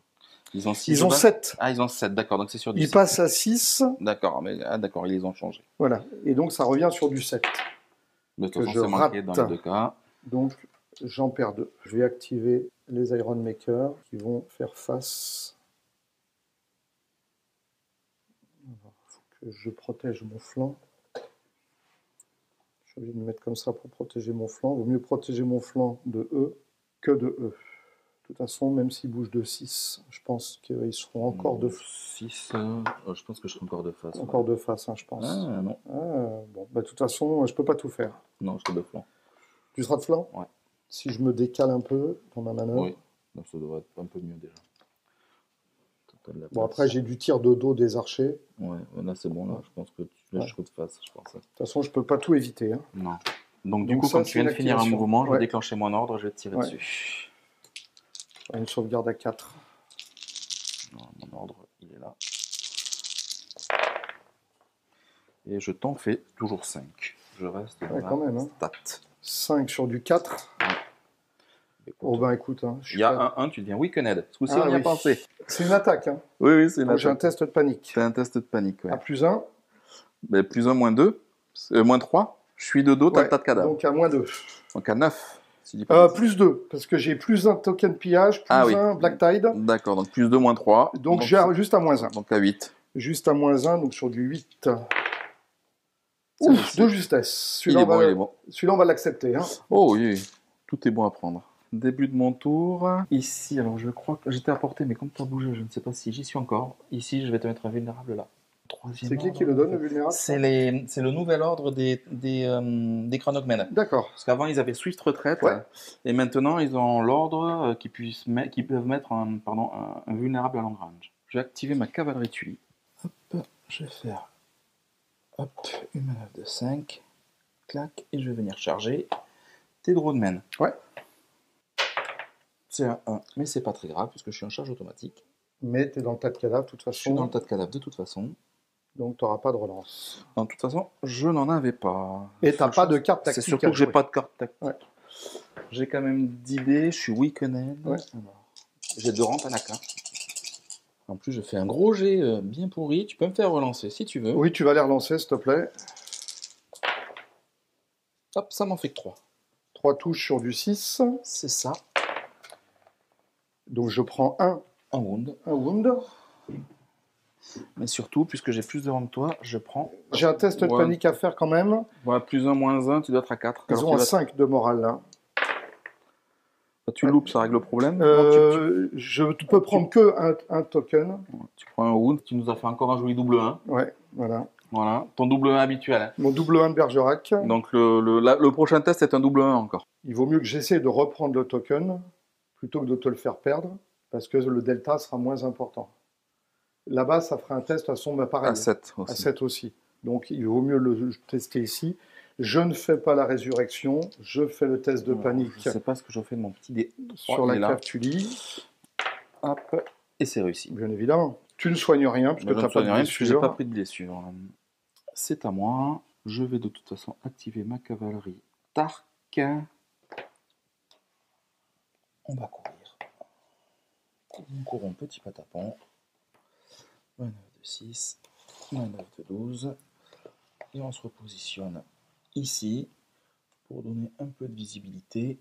Speaker 2: Ils ont 6.
Speaker 1: Ils ont 7.
Speaker 2: Ah, ils ont 7, d'accord. Donc c'est sur du 6.
Speaker 1: Ils passent à 6.
Speaker 2: D'accord, mais d'accord, ils les ont changés.
Speaker 1: Voilà. Et donc ça revient sur du 7.
Speaker 2: De toute façon, c'est manqué dans les deux cas.
Speaker 1: Donc j'en perds 2. Je vais activer les Iron Makers qui vont faire face. Il faut que je protège mon flanc. J'ai envie de me mettre comme ça pour protéger mon flanc. Il vaut mieux protéger mon flanc de eux que de eux. De toute façon, même s'ils bougent de 6, je pense qu'ils seront encore de...
Speaker 2: 6, je pense que je serai encore de face.
Speaker 1: Encore de face, hein, je pense.
Speaker 2: Ah, non.
Speaker 1: Bon, bah, de toute façon, je peux pas tout faire.
Speaker 2: Non, je serai de flanc.
Speaker 1: Tu seras de flanc?
Speaker 2: Ouais.
Speaker 1: Si je me décale un peu dans ma manœuvre.
Speaker 2: Oui, donc ça devrait être un peu mieux déjà.
Speaker 1: Bon, après, j'ai du tir de dos des archers.
Speaker 2: Ouais, là c'est bon, là. Je pense que tu laisses de face, je pense.
Speaker 1: De toute façon, je peux pas tout éviter. Hein.
Speaker 2: Non. Donc, du coup, quand tu viens de finir un mouvement, je vais déclencher mon ordre, je vais te tirer dessus.
Speaker 1: Une sauvegarde à 4.
Speaker 2: Non, mon ordre, il est là. Et je t'en fais toujours 5. Je reste dans
Speaker 1: quand même,
Speaker 2: stat.
Speaker 1: 5 sur du 4.
Speaker 2: Écoute,
Speaker 1: oh ben écoute.
Speaker 2: Il y a un 1, tu deviens weakened. Ce coup-ci, on y a pensé.
Speaker 1: C'est une attaque. Hein.
Speaker 2: Oui, c'est une attaque.
Speaker 1: J'ai un test de panique.
Speaker 2: C'est un test de panique, ouais.
Speaker 1: À +1.
Speaker 2: Ben, +1, -2. -3. Je suis de dos, t'as le tas de cadavres.
Speaker 1: Donc à -2.
Speaker 2: Donc à 9.
Speaker 1: +2, parce que j'ai +1 token pillage, +1 Black Tide.
Speaker 2: D'accord, donc +2, -3.
Speaker 1: Donc j'ai juste à -1.
Speaker 2: Donc à 8.
Speaker 1: Juste à -1, donc sur du 8. Ouf, de justesse.
Speaker 2: Il est bon.
Speaker 1: Celui-là, on va l'accepter. Hein.
Speaker 2: Oh oui, tout est bon à prendre. Début de mon tour. Ici, alors je crois que j'étais à portée, mais comme tu as bougé, je ne sais pas si j'y suis encore. Ici, je vais te mettre un vulnérable là.
Speaker 1: C'est qui le donne, le vulnérable?
Speaker 2: C'est le nouvel ordre des Chronogmen.
Speaker 1: D'accord.
Speaker 2: Parce qu'avant, ils avaient Swift Retraite. Ouais. Et maintenant, ils ont l'ordre qui peuvent mettre un vulnérable à long range. Je vais activer ma cavalerie Tully. Hop, je vais faire une manœuvre de 5. Clac, et je vais venir charger tes Dronemen.
Speaker 1: Ouais.
Speaker 2: C'est un 1, mais c'est pas très grave, puisque je suis en charge automatique.
Speaker 1: Mais tu es dans le tas de cadavres, de toute façon.
Speaker 2: Je suis dans le tas de cadavres, de toute façon.
Speaker 1: Donc, tu n'auras pas de relance.
Speaker 2: Non, de toute façon, je n'en avais pas.
Speaker 1: Et tu n'as pas de carte tactique.
Speaker 2: C'est surtout que j'ai pas de carte tactique. Ouais. J'ai quand même d'idées, je suis weakened. Ouais. J'ai 2 rangs Tanaka. En plus, je fais un gros jet bien pourri. Tu peux me faire relancer si tu veux.
Speaker 1: Oui, tu vas les relancer, s'il te plaît.
Speaker 2: Hop, ça m'en fait que 3.
Speaker 1: 3 touches sur du 6.
Speaker 2: C'est ça.
Speaker 1: Donc je prends un
Speaker 2: wound.
Speaker 1: Un wound.
Speaker 2: Mais surtout, puisque j'ai plus devant que toi, je prends...
Speaker 1: J'ai un test de panique à faire quand même.
Speaker 2: Voilà, plus 1, moins 1, tu dois être à 4.
Speaker 1: Ils ont un 5 de morale là.
Speaker 2: Tu loupes, ça règle le problème.
Speaker 1: Je peux prendre que un token.
Speaker 2: Tu prends un wound, tu nous as fait encore un joli double 1.
Speaker 1: Ouais, voilà.
Speaker 2: Voilà, ton double 1 habituel. Hein.
Speaker 1: Mon double 1 de Bergerac.
Speaker 2: Donc le prochain test est un double 1 encore.
Speaker 1: Il vaut mieux que j'essaie de reprendre le token plutôt que de te le faire perdre, parce que le delta sera moins important. Là-bas, ça fera un test à son pareil.
Speaker 2: À 7 aussi.
Speaker 1: À 7 aussi. Donc il vaut mieux le tester ici. Je ne fais pas la résurrection, je fais le test de panique.
Speaker 2: Je ne sais pas ce que je fais de mon petit dé.
Speaker 1: Sur la cave, tu lis.
Speaker 2: Hop, et c'est réussi.
Speaker 1: Bien évidemment. Tu ne soignes rien, puisque tu n'as pas de blessure.
Speaker 2: Je n'ai pas pris de blessure. C'est à moi. Je vais de toute façon activer ma cavalerie Tark. On va courir. Nous courons petit patapon. Manœuvre de 6, manœuvre de 12. Et on se repositionne ici pour donner un peu de visibilité.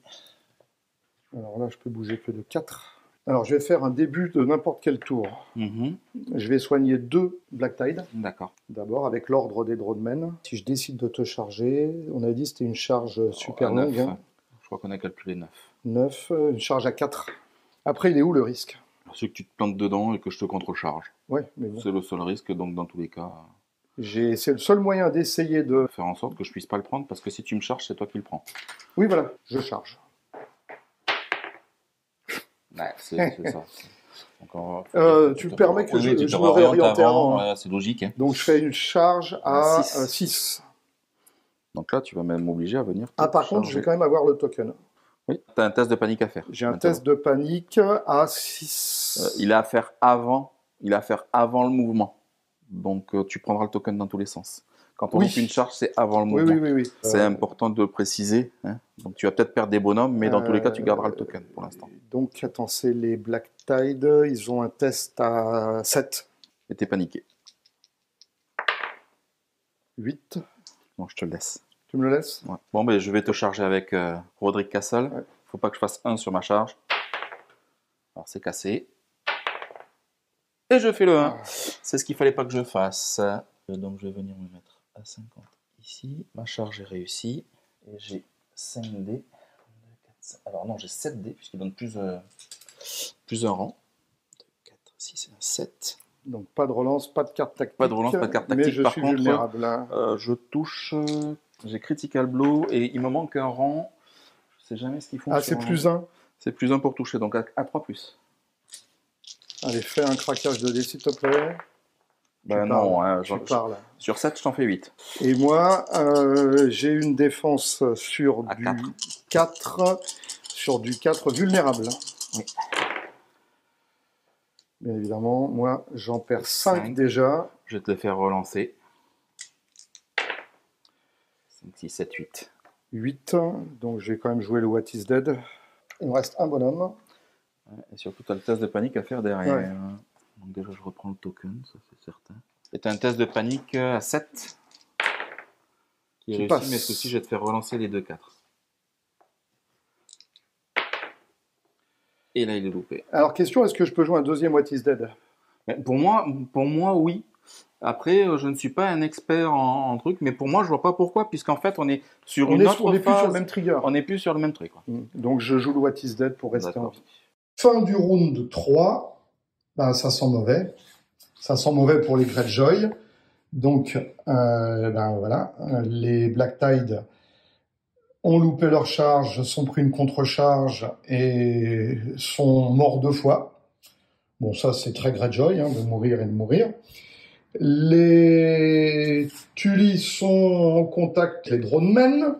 Speaker 1: Alors là, je peux bouger que de 4. Alors, je vais faire un début de n'importe quel tour. Je vais soigner 2 Black Tide.
Speaker 2: D'accord.
Speaker 1: D'abord, avec l'ordre des Dronemen. Si je décide de te charger, on a dit que c'était une charge super longue. Hein.
Speaker 2: Je crois qu'on a calculé 9.
Speaker 1: 9, une charge à 4. Après, il est où le risque?
Speaker 2: C'est que tu te plantes dedans et que je te contre-charge.
Speaker 1: Ouais, mais bon.
Speaker 2: C'est le seul risque, donc dans tous les cas...
Speaker 1: C'est le seul moyen d'essayer de...
Speaker 2: faire en sorte que je puisse pas le prendre, parce que si tu me charges, c'est toi qui le prends.
Speaker 1: Oui, voilà, je charge.
Speaker 2: Ouais, c'est ça. Encore,
Speaker 1: tu me permets que je me réoriente avant.
Speaker 2: C'est logique. Hein.
Speaker 1: Donc je fais une charge à 6.
Speaker 2: Donc là, tu vas même m'obliger à venir.
Speaker 1: Ah, par contre, je vais quand même avoir le token.
Speaker 2: Oui, tu as un test de panique à faire.
Speaker 1: J'ai un test de panique à 6.
Speaker 2: Il a à faire avant le mouvement. Donc tu prendras le token dans tous les sens. Quand on loupe une charge, c'est avant le mouvement.
Speaker 1: Oui.
Speaker 2: C'est important de le préciser. Hein. Donc tu vas peut-être perdre des bonhommes, mais dans tous les cas, tu garderas le token pour l'instant.
Speaker 1: Donc attends, c'est les Black Tide. Ils ont un test à 7.
Speaker 2: Et t'es paniqué.
Speaker 1: 8.
Speaker 2: Bon, je te le laisse.
Speaker 1: Tu me le laisses?
Speaker 2: Ouais. Bon, ben, je vais te charger avec Roderick Castle. Il faut pas que je fasse 1 sur ma charge. Alors c'est cassé. Et je fais le 1. C'est ce qu'il fallait pas que je fasse. Donc je vais venir me mettre à 50 ici. Ma charge est réussie. Et j'ai 5 dés. Alors non, j'ai 7 dés, puisqu'il donne plus un rang. 2, 4, 6 et 1, 7.
Speaker 1: Donc pas de relance, pas de carte tactique.
Speaker 2: Pas de relance, pas de carte tactique.
Speaker 1: Mais je suis vulnérable.
Speaker 2: Je touche, j'ai critical blow, et il me manque un rang. Je sais jamais ce qu'ils font.
Speaker 1: Ah, c'est plus 1.
Speaker 2: C'est plus 1 pour toucher, donc à 3+.
Speaker 1: Allez, fais un craquage de dés, s'il te plaît.
Speaker 2: Ben non, hein, sur 7, je t'en fais 8.
Speaker 1: Et moi, j'ai une défense sur du 4. Sur du 4 vulnérable.
Speaker 2: Oui.
Speaker 1: Bien évidemment, moi, j'en perds 5 déjà.
Speaker 2: Je vais te le faire relancer. 5, 6, 7, 8.
Speaker 1: 8. Donc, je vais quand même jouer le What is Dead. Il me reste un bonhomme.
Speaker 2: Et surtout, tu as le test de panique à faire derrière.
Speaker 1: Ouais.
Speaker 2: Donc déjà, je reprends le token, ça c'est certain. Et tu as un test de panique à 7. Qui est réussi, mais ceci, je vais te faire relancer les 2-4. Et là, il est loupé.
Speaker 1: Alors, question, est-ce que je peux jouer un deuxième What is Dead?
Speaker 2: Pour moi, oui. Après, je ne suis pas un expert en truc, mais pour moi, je vois pas pourquoi, puisqu'en fait, on est sur une autre phase.
Speaker 1: On n'est plus sur le même trigger.
Speaker 2: On n'est plus sur le même truc. Quoi.
Speaker 1: Donc, je joue le What is Dead pour rester en vie. Fin du round 3. Ben, ça sent mauvais. Ça sent mauvais pour les Greyjoy. Donc, ben voilà, les Black Tide ont loupé leur charge, sont pris une contre-charge et sont morts 2 fois. Bon, ça, c'est très Greyjoy, hein, de mourir et de mourir. Les Tully sont en contact avec les Dronemen.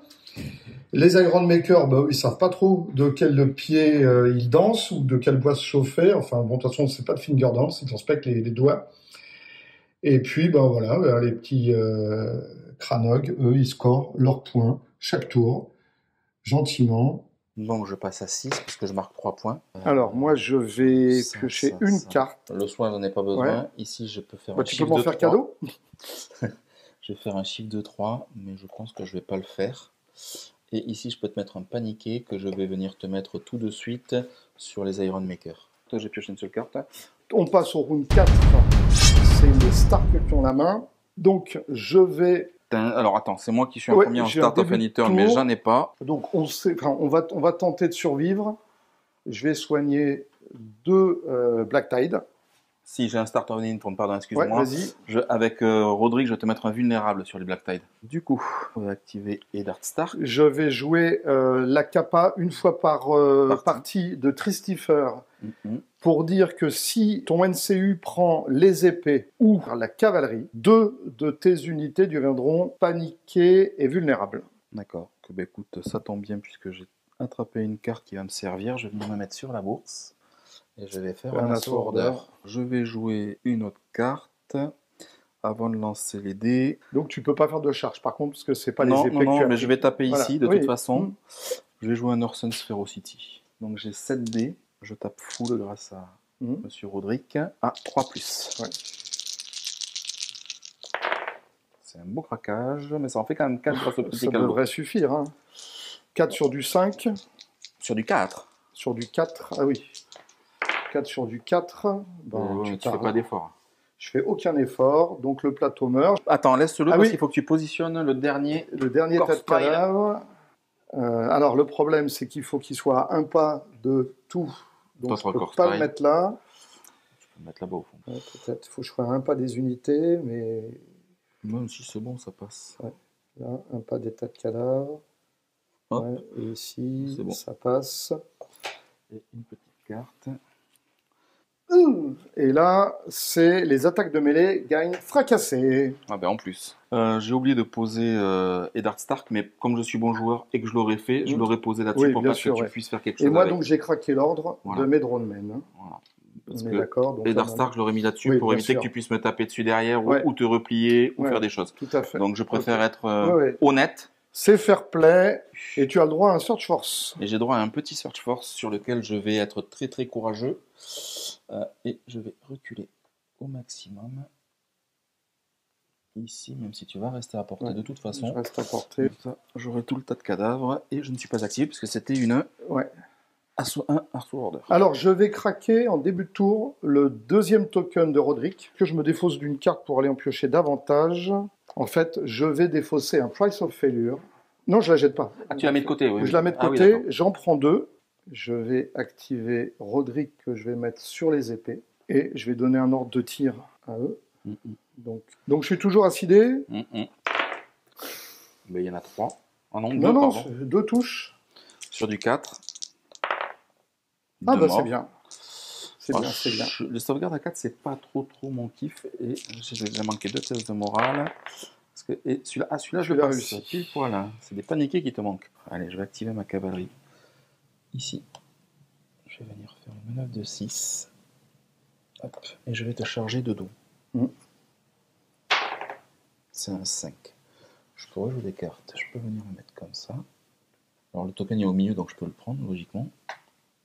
Speaker 1: Les Iron Makers, bah, ils savent pas trop de quel pied ils dansent ou de quel bois se chauffer. Enfin, bon, de toute façon, c'est pas de finger dance, ils dansent pas avec les doigts. Et puis, ben voilà, les petits Cranog, eux, ils scorent leurs points chaque tour, gentiment.
Speaker 2: Donc, je passe à 6 parce que je marque 3 points.
Speaker 1: Alors, moi, je vais piocher une carte.
Speaker 2: Le soin, j'en ai pas besoin. Ouais. Ici, je peux faire un chiffre de 3.
Speaker 1: Tu peux m'en faire cadeau?
Speaker 2: Je vais faire un chiffre de 3, mais je pense que je vais pas le faire. Et ici, je peux te mettre un paniqué que je vais venir te mettre tout de suite sur les Iron Maker. Toi, j'ai pioché une seule carte.
Speaker 1: On passe au round 4. C'est les Stark qui ont la main. Donc, je vais...
Speaker 2: Alors, attends, c'est moi qui suis en premier en Start of Any Turn, mais j'en ai pas.
Speaker 1: Donc, on va tenter de survivre. Je vais soigner 2 Black Tide.
Speaker 2: Si j'ai un Start of Any Turn, pardon, excuse-moi.
Speaker 1: Ouais, vas-y.
Speaker 2: Avec Rodrigue, je vais te mettre un vulnérable sur les Black Tide. Du coup, on va activer Eddard Stark.
Speaker 1: Je vais jouer la Kappa une fois par partie de Tristifer. Pour dire que si ton NCU prend les épées ou la cavalerie, 2 de tes unités deviendront paniquées et vulnérables.
Speaker 2: D'accord. Écoute, ça tombe bien puisque j'ai attrapé une carte qui va me servir. Je vais venir me mettre sur la bourse et je vais faire un assaut order. Je vais jouer une autre carte avant de lancer les dés.
Speaker 1: Donc tu peux pas faire de charge par contre parce que c'est pas les épées.
Speaker 2: Non, mais je vais taper ici de toute façon. Je vais jouer un Orson Spherocity. Donc j'ai 7 dés. Je tape full grâce à Monsieur Roderick à 3+.
Speaker 1: Ouais.
Speaker 2: C'est un beau craquage, mais ça en fait quand même 4 grâce au petit
Speaker 1: caldo. Ça devrait suffire. Hein. 4 sur du 5.
Speaker 2: Sur du 4.
Speaker 1: Sur du 4, ah oui. 4 sur du 4.
Speaker 2: Bon, tu fais pas d'effort.
Speaker 1: Je fais aucun effort, donc le plateau meurt.
Speaker 2: Attends, laisse-le parce qu'il faut que tu positionnes le dernier.
Speaker 1: Le dernier tas de cadavres. Alors le problème, c'est qu'il faut qu'il soit à un pas de tout. Donc je ne peux pas le mettre là.
Speaker 2: Je peux le mettre là-bas au fond.
Speaker 1: Ouais, peut-être, il faut que je fasse un pas des unités, mais...
Speaker 2: Même si c'est bon, ça passe.
Speaker 1: Ouais. Là, un pas des tas de cadavres. Ouais, et ici, bon. Ça passe.
Speaker 2: Et une petite carte.
Speaker 1: Et là, c'est les attaques de mêlée gagnent fracassé.
Speaker 2: Ah ben en plus. J'ai oublié de poser Eddard Stark, mais comme je suis bon joueur et que je l'aurais fait, je l'aurais posé là-dessus pour pas que tu puisses faire quelque chose.
Speaker 1: Et moi, donc, j'ai craqué l'ordre de mes dronemen. Hein.
Speaker 2: Voilà.
Speaker 1: Parce que
Speaker 2: Eddard Stark, je l'aurais mis là-dessus pour éviter que tu puisses me taper dessus derrière ou te replier ou faire des choses.
Speaker 1: Tout à fait.
Speaker 2: Donc je préfère être honnête.
Speaker 1: C'est fair play et tu as le droit à un Search Force.
Speaker 2: Et j'ai droit à un petit Search Force sur lequel je vais être très très courageux. Et je vais reculer au maximum. Ici, même si tu vas rester à portée de toute façon.
Speaker 1: Je reste à portée.
Speaker 2: J'aurai tout le tas de cadavres et je ne suis pas activé puisque c'était une assaut order.
Speaker 1: Alors je vais craquer en début de tour le deuxième token de Roderick, que je me défausse d'une carte pour aller en piocher davantage. En fait, je vais défausser un Price of Failure. Non, je la jette pas.
Speaker 2: Ah, tu la mets de côté, oui.
Speaker 1: Je la mets de côté, j'en prends 2. Je vais activer Roderick que je vais mettre sur les épées. Et je vais donner un ordre de tir à eux. Donc je suis toujours assidé.
Speaker 2: Mais il y en a 3. Ah non, 2,
Speaker 1: non, 2 touches.
Speaker 2: Sur du 4.
Speaker 1: Ah bah c'est bien. C'est bien.
Speaker 2: Les sauvegardes à 4, c'est pas trop mon kiff. Et j'ai manqué 2 tests de morale. Parce que, et celui-là, je le passe. Réussi. Voilà, c'est des paniqués qui te manquent. Allez, je vais activer ma cavalerie. Ici. Je vais venir faire une manœuvre de 6. Hop. Et je vais te charger de dos. C'est un 5. Je peux rejouer des cartes. Je peux venir le mettre comme ça. Alors le token est au milieu, donc je peux le prendre, logiquement.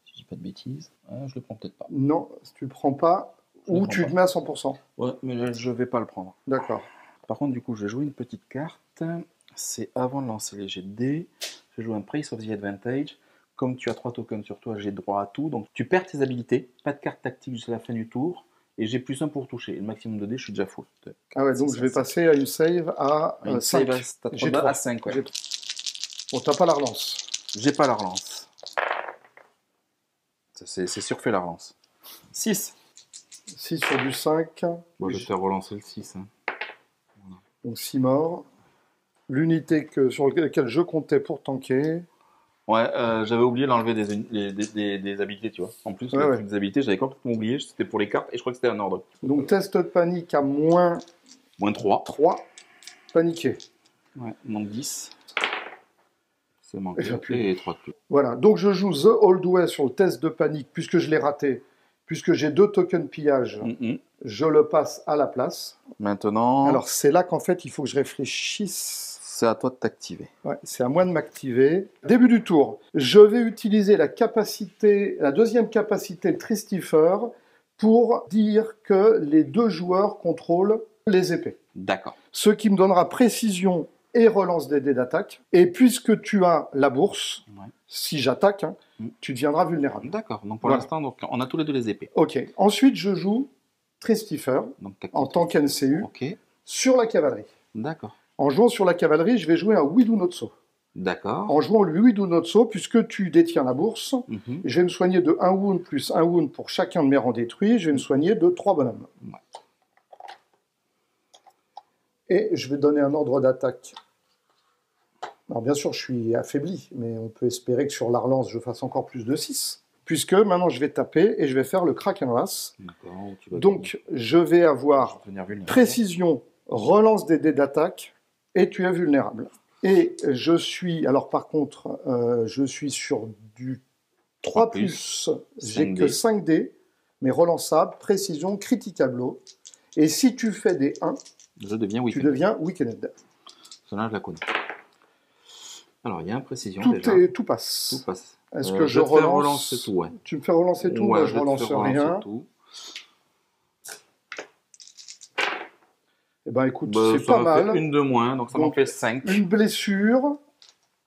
Speaker 2: Si je dis pas de bêtises. Je le prends peut-être pas.
Speaker 1: Non, si tu le prends pas, ou tu te mets à 100%.
Speaker 2: Ouais, mais je vais pas le prendre.
Speaker 1: D'accord.
Speaker 2: Par contre, du coup, je vais jouer une petite carte. C'est avant de lancer les jets de dés. Je vais jouer un Price of the Advantage. Comme tu as 3 tokens sur toi, j'ai droit à tout. Donc tu perds tes habilités. Pas de carte tactique jusqu'à la fin du tour. Et j'ai +1 pour toucher. Et le maximum de dés, je suis déjà full.
Speaker 1: Ah ouais, donc je vais passer à une save à 5.
Speaker 2: J'ai 3 à 5, ouais.
Speaker 1: Bon, t'as pas la relance.
Speaker 2: J'ai pas la relance. C'est surfait la relance. 6.
Speaker 1: 6 sur du 5.
Speaker 2: Bon, je vais te faire relancer le 6. Hein.
Speaker 1: Voilà. Donc 6 morts. L'unité sur laquelle je comptais pour tanker.
Speaker 2: Ouais, j'avais oublié d'enlever des habilités, tu vois. En plus, des habilités, j'avais complètement oublié. C'était pour les cartes et je crois que c'était un ordre.
Speaker 1: Donc test de panique à moins
Speaker 2: 3.
Speaker 1: 3. Paniqué.
Speaker 2: Ouais, manque 10. C'est manqué. Et 3 de plus.
Speaker 1: Voilà, donc je joue The Old Way sur le test de panique, puisque je l'ai raté, puisque j'ai 2 tokens pillage, je le passe à la place.
Speaker 2: Maintenant...
Speaker 1: Alors c'est là qu'en fait il faut que je réfléchisse.
Speaker 2: C'est à toi de t'activer.
Speaker 1: Ouais, c'est à moi de m'activer. Début du tour, je vais utiliser la deuxième capacité de Tristifer pour dire que les 2 joueurs contrôlent les épées.
Speaker 2: D'accord.
Speaker 1: Ce qui me donnera précision et relance des dés d'attaque. Et puisque tu as la bourse,
Speaker 2: Ouais.
Speaker 1: si j'attaque, hein,
Speaker 2: Mm.
Speaker 1: tu deviendras vulnérable.
Speaker 2: D'accord, donc pour
Speaker 1: Voilà.
Speaker 2: l'instant, donc, on a tous les deux les épées.
Speaker 1: Ok. Ensuite, je joue Tristiffer
Speaker 2: Donc,
Speaker 1: en tant qu'NCU
Speaker 2: Ok,
Speaker 1: sur la cavalerie.
Speaker 2: d'accord.
Speaker 1: En jouant sur la cavalerie, je vais jouer un Widu Notso.
Speaker 2: D'accord.
Speaker 1: En jouant le Widu Notso, puisque tu détiens la bourse,
Speaker 2: Mhm.
Speaker 1: je vais me soigner de 1 wound plus 1 wound pour chacun de mes rangs détruits. Je vais me soigner de 3 bonhommes.
Speaker 2: Ouais.
Speaker 1: Et je vais donner un ordre d'attaque. Alors bien sûr, je suis affaibli, mais on peut espérer que sur la relance, je fasse encore plus de 6. Puisque maintenant, je vais taper et je vais faire le Kraken Race.
Speaker 2: D'accord, tu vas
Speaker 1: Donc, je vais avoir
Speaker 2: devenir vulnérable.
Speaker 1: précision, relance des dés d'attaque, et tu es vulnérable. Et je suis, alors par contre, je suis sur du 3 plus, j'ai
Speaker 2: 5
Speaker 1: que
Speaker 2: dés.
Speaker 1: 5 dés, mais relançable, précision, critical blow. Et si tu fais des 1,
Speaker 2: Je deviens
Speaker 1: tu
Speaker 2: weakened.
Speaker 1: deviens weakened.
Speaker 2: Cela, je la connais. Alors, il y a imprécision
Speaker 1: Tout,
Speaker 2: déjà.
Speaker 1: tout passe.
Speaker 2: Tout passe.
Speaker 1: Est-ce que
Speaker 2: je
Speaker 1: je
Speaker 2: vais te faire
Speaker 1: relance
Speaker 2: relancer tout, ouais.
Speaker 1: Tu me fais relancer tout?
Speaker 2: Ouais,
Speaker 1: Moi,
Speaker 2: je
Speaker 1: je
Speaker 2: vais te
Speaker 1: relance
Speaker 2: faire relancer
Speaker 1: rien.
Speaker 2: tout.
Speaker 1: Eh ben, écoute,
Speaker 2: Bah,
Speaker 1: c'est
Speaker 2: ça
Speaker 1: pas
Speaker 2: m'a fait
Speaker 1: mal.
Speaker 2: une de moins, donc ça m'en
Speaker 1: Donc,
Speaker 2: fait 5.
Speaker 1: Une blessure